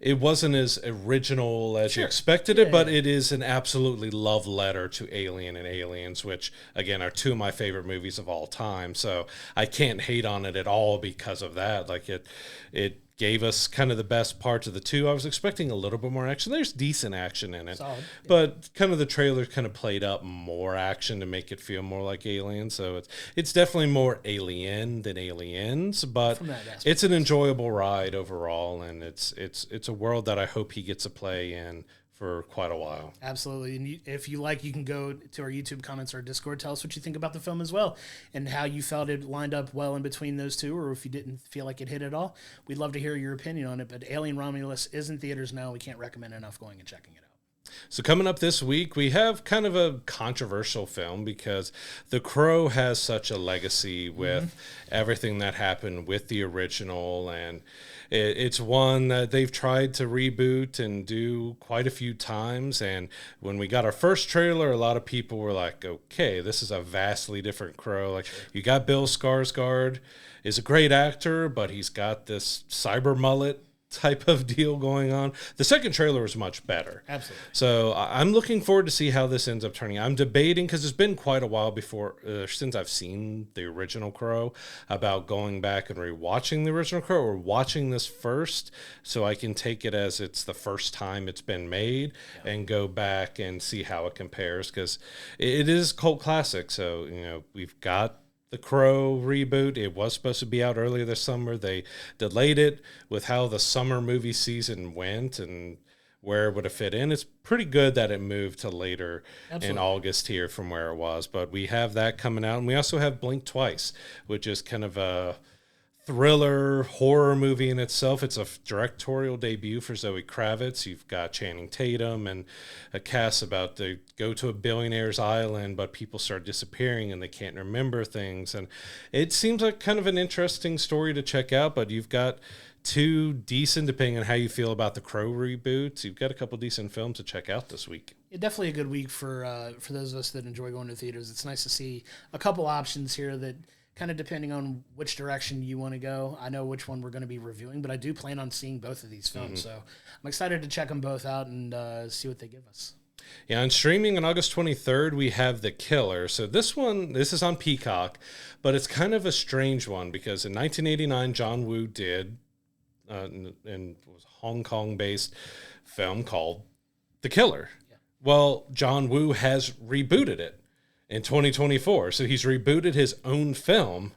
It wasn't as original as you expected it, but it is an absolutely love letter to Alien and Aliens, which, again, are two of my favorite movies of all time. So I can't hate on it at all because of that. Like, it gave us kind of the best parts of the two. I was expecting a little bit more action. There's decent action in it. Solid. But kind of the trailer kind of played up more action to make it feel more like Alien. So it's definitely more Alien than Aliens, but it's an enjoyable ride overall, and it's a world that I hope he gets to play in for quite a while. Absolutely. And if you like, you can go to our YouTube comments or Discord. Tell us what you think about the film as well and how you felt it lined up well in between those two, or if you didn't feel like it hit at all. We'd love to hear your opinion on it. But Alien Romulus is in theaters now. We can't recommend enough going and checking it out. So coming up this week, we have kind of a controversial film because The Crow has such a legacy with everything that happened with the original, and it's one that they've tried to reboot and do quite a few times. And when we got our first trailer, a lot of people were like, okay, this is a vastly different Crow. Like, you got Bill Skarsgård, is a great actor, but he's got this cyber mullet type of deal going on. The second trailer was much better. Absolutely. So I'm looking forward to see how this ends up turning. I'm debating, because it's been quite a while before since I've seen the original Crow, about going back and rewatching the original Crow or watching this first, so I can take it as it's the first time it's been made and go back and see how it compares, because it is cult classic. So we've got the Crow reboot. It was supposed to be out earlier this summer. They delayed it with how the summer movie season went and where it would have fit in. It's pretty good that it moved to later in August here from where it was. But we have that coming out. And we also have Blink Twice, which is kind of a thriller horror movie in itself. It's a directorial debut for Zoe Kravitz. You've got Channing Tatum and a cast about to go to a billionaire's island, but people start disappearing and they can't remember things. And it seems like kind of an interesting story to check out, but you've got two decent, depending on how you feel about the Crow reboots, you've got a couple decent films to check out this week. Yeah, definitely a good week for those of us that enjoy going to theaters. It's nice to see a couple options here that, kind of depending on which direction you want to go. I know which one we're going to be reviewing, but I do plan on seeing both of these films. So I'm excited to check them both out and see what they give us. Yeah, on streaming on August 23rd, we have The Killer. So this is on Peacock, but it's kind of a strange one because in 1989, John Woo did and was a Hong Kong-based film called The Killer. Yeah. Well, John Woo has rebooted it in 2024. So he's rebooted his own film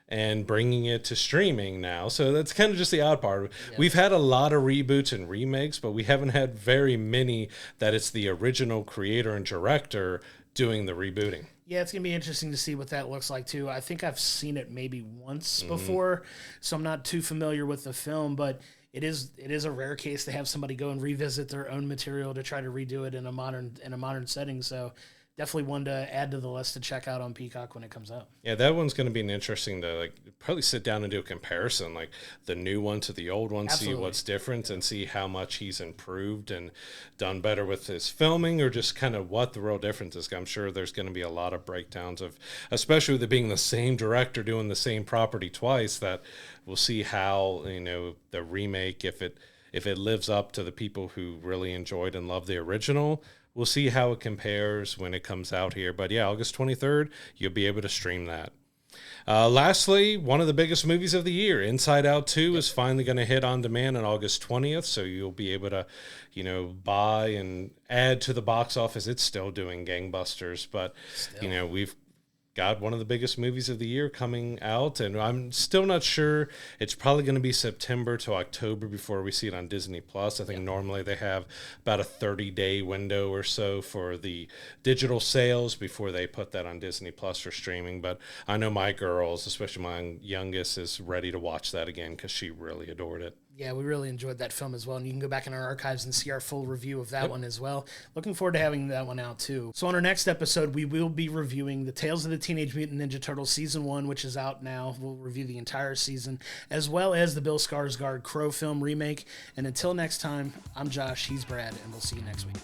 and bringing it to streaming now. So that's kind of just the odd part. Yeah. We've had a lot of reboots and remakes, but we haven't had very many that it's the original creator and director doing the rebooting. Yeah, it's going to be interesting to see what that looks like, too. I think I've seen it maybe once before, so I'm not too familiar with the film, but it is a rare case to have somebody go and revisit their own material to try to redo it in a modern setting. So definitely one to add to the list to check out on Peacock when it comes out. Yeah, that one's going to be interesting to probably sit down and do a comparison, like the new one to the old one, Absolutely. See what's different and see how much he's improved and done better with his filming, or just kind of what the real difference is. I'm sure there's going to be a lot of breakdowns of, especially with it being the same director doing the same property twice, that we'll see how, the remake, if it lives up to the people who really enjoyed and loved the original. We'll see how it compares when it comes out here. But yeah, August 23rd, you'll be able to stream that. Lastly, one of the biggest movies of the year, Inside Out 2, is finally going to hit on demand on August 20th. So you'll be able to, buy and add to the box office. It's still doing gangbusters. But, we've got one of the biggest movies of the year coming out, and I'm still not sure. It's probably going to be September to October before we see it on Disney Plus. I think normally they have about a 30-day window or so for the digital sales before they put that on Disney Plus for streaming. But I know my girls, especially my youngest, is ready to watch that again because she really adored it. Yeah, we really enjoyed that film as well, and you can go back in our archives and see our full review of that one as well. Looking forward to having that one out, too. So on our next episode, we will be reviewing the Tales of the Teenage Mutant Ninja Turtles Season 1, which is out now. We'll review the entire season, as well as the Bill Skarsgård Crow film remake. And until next time, I'm Josh, he's Brad, and we'll see you next week.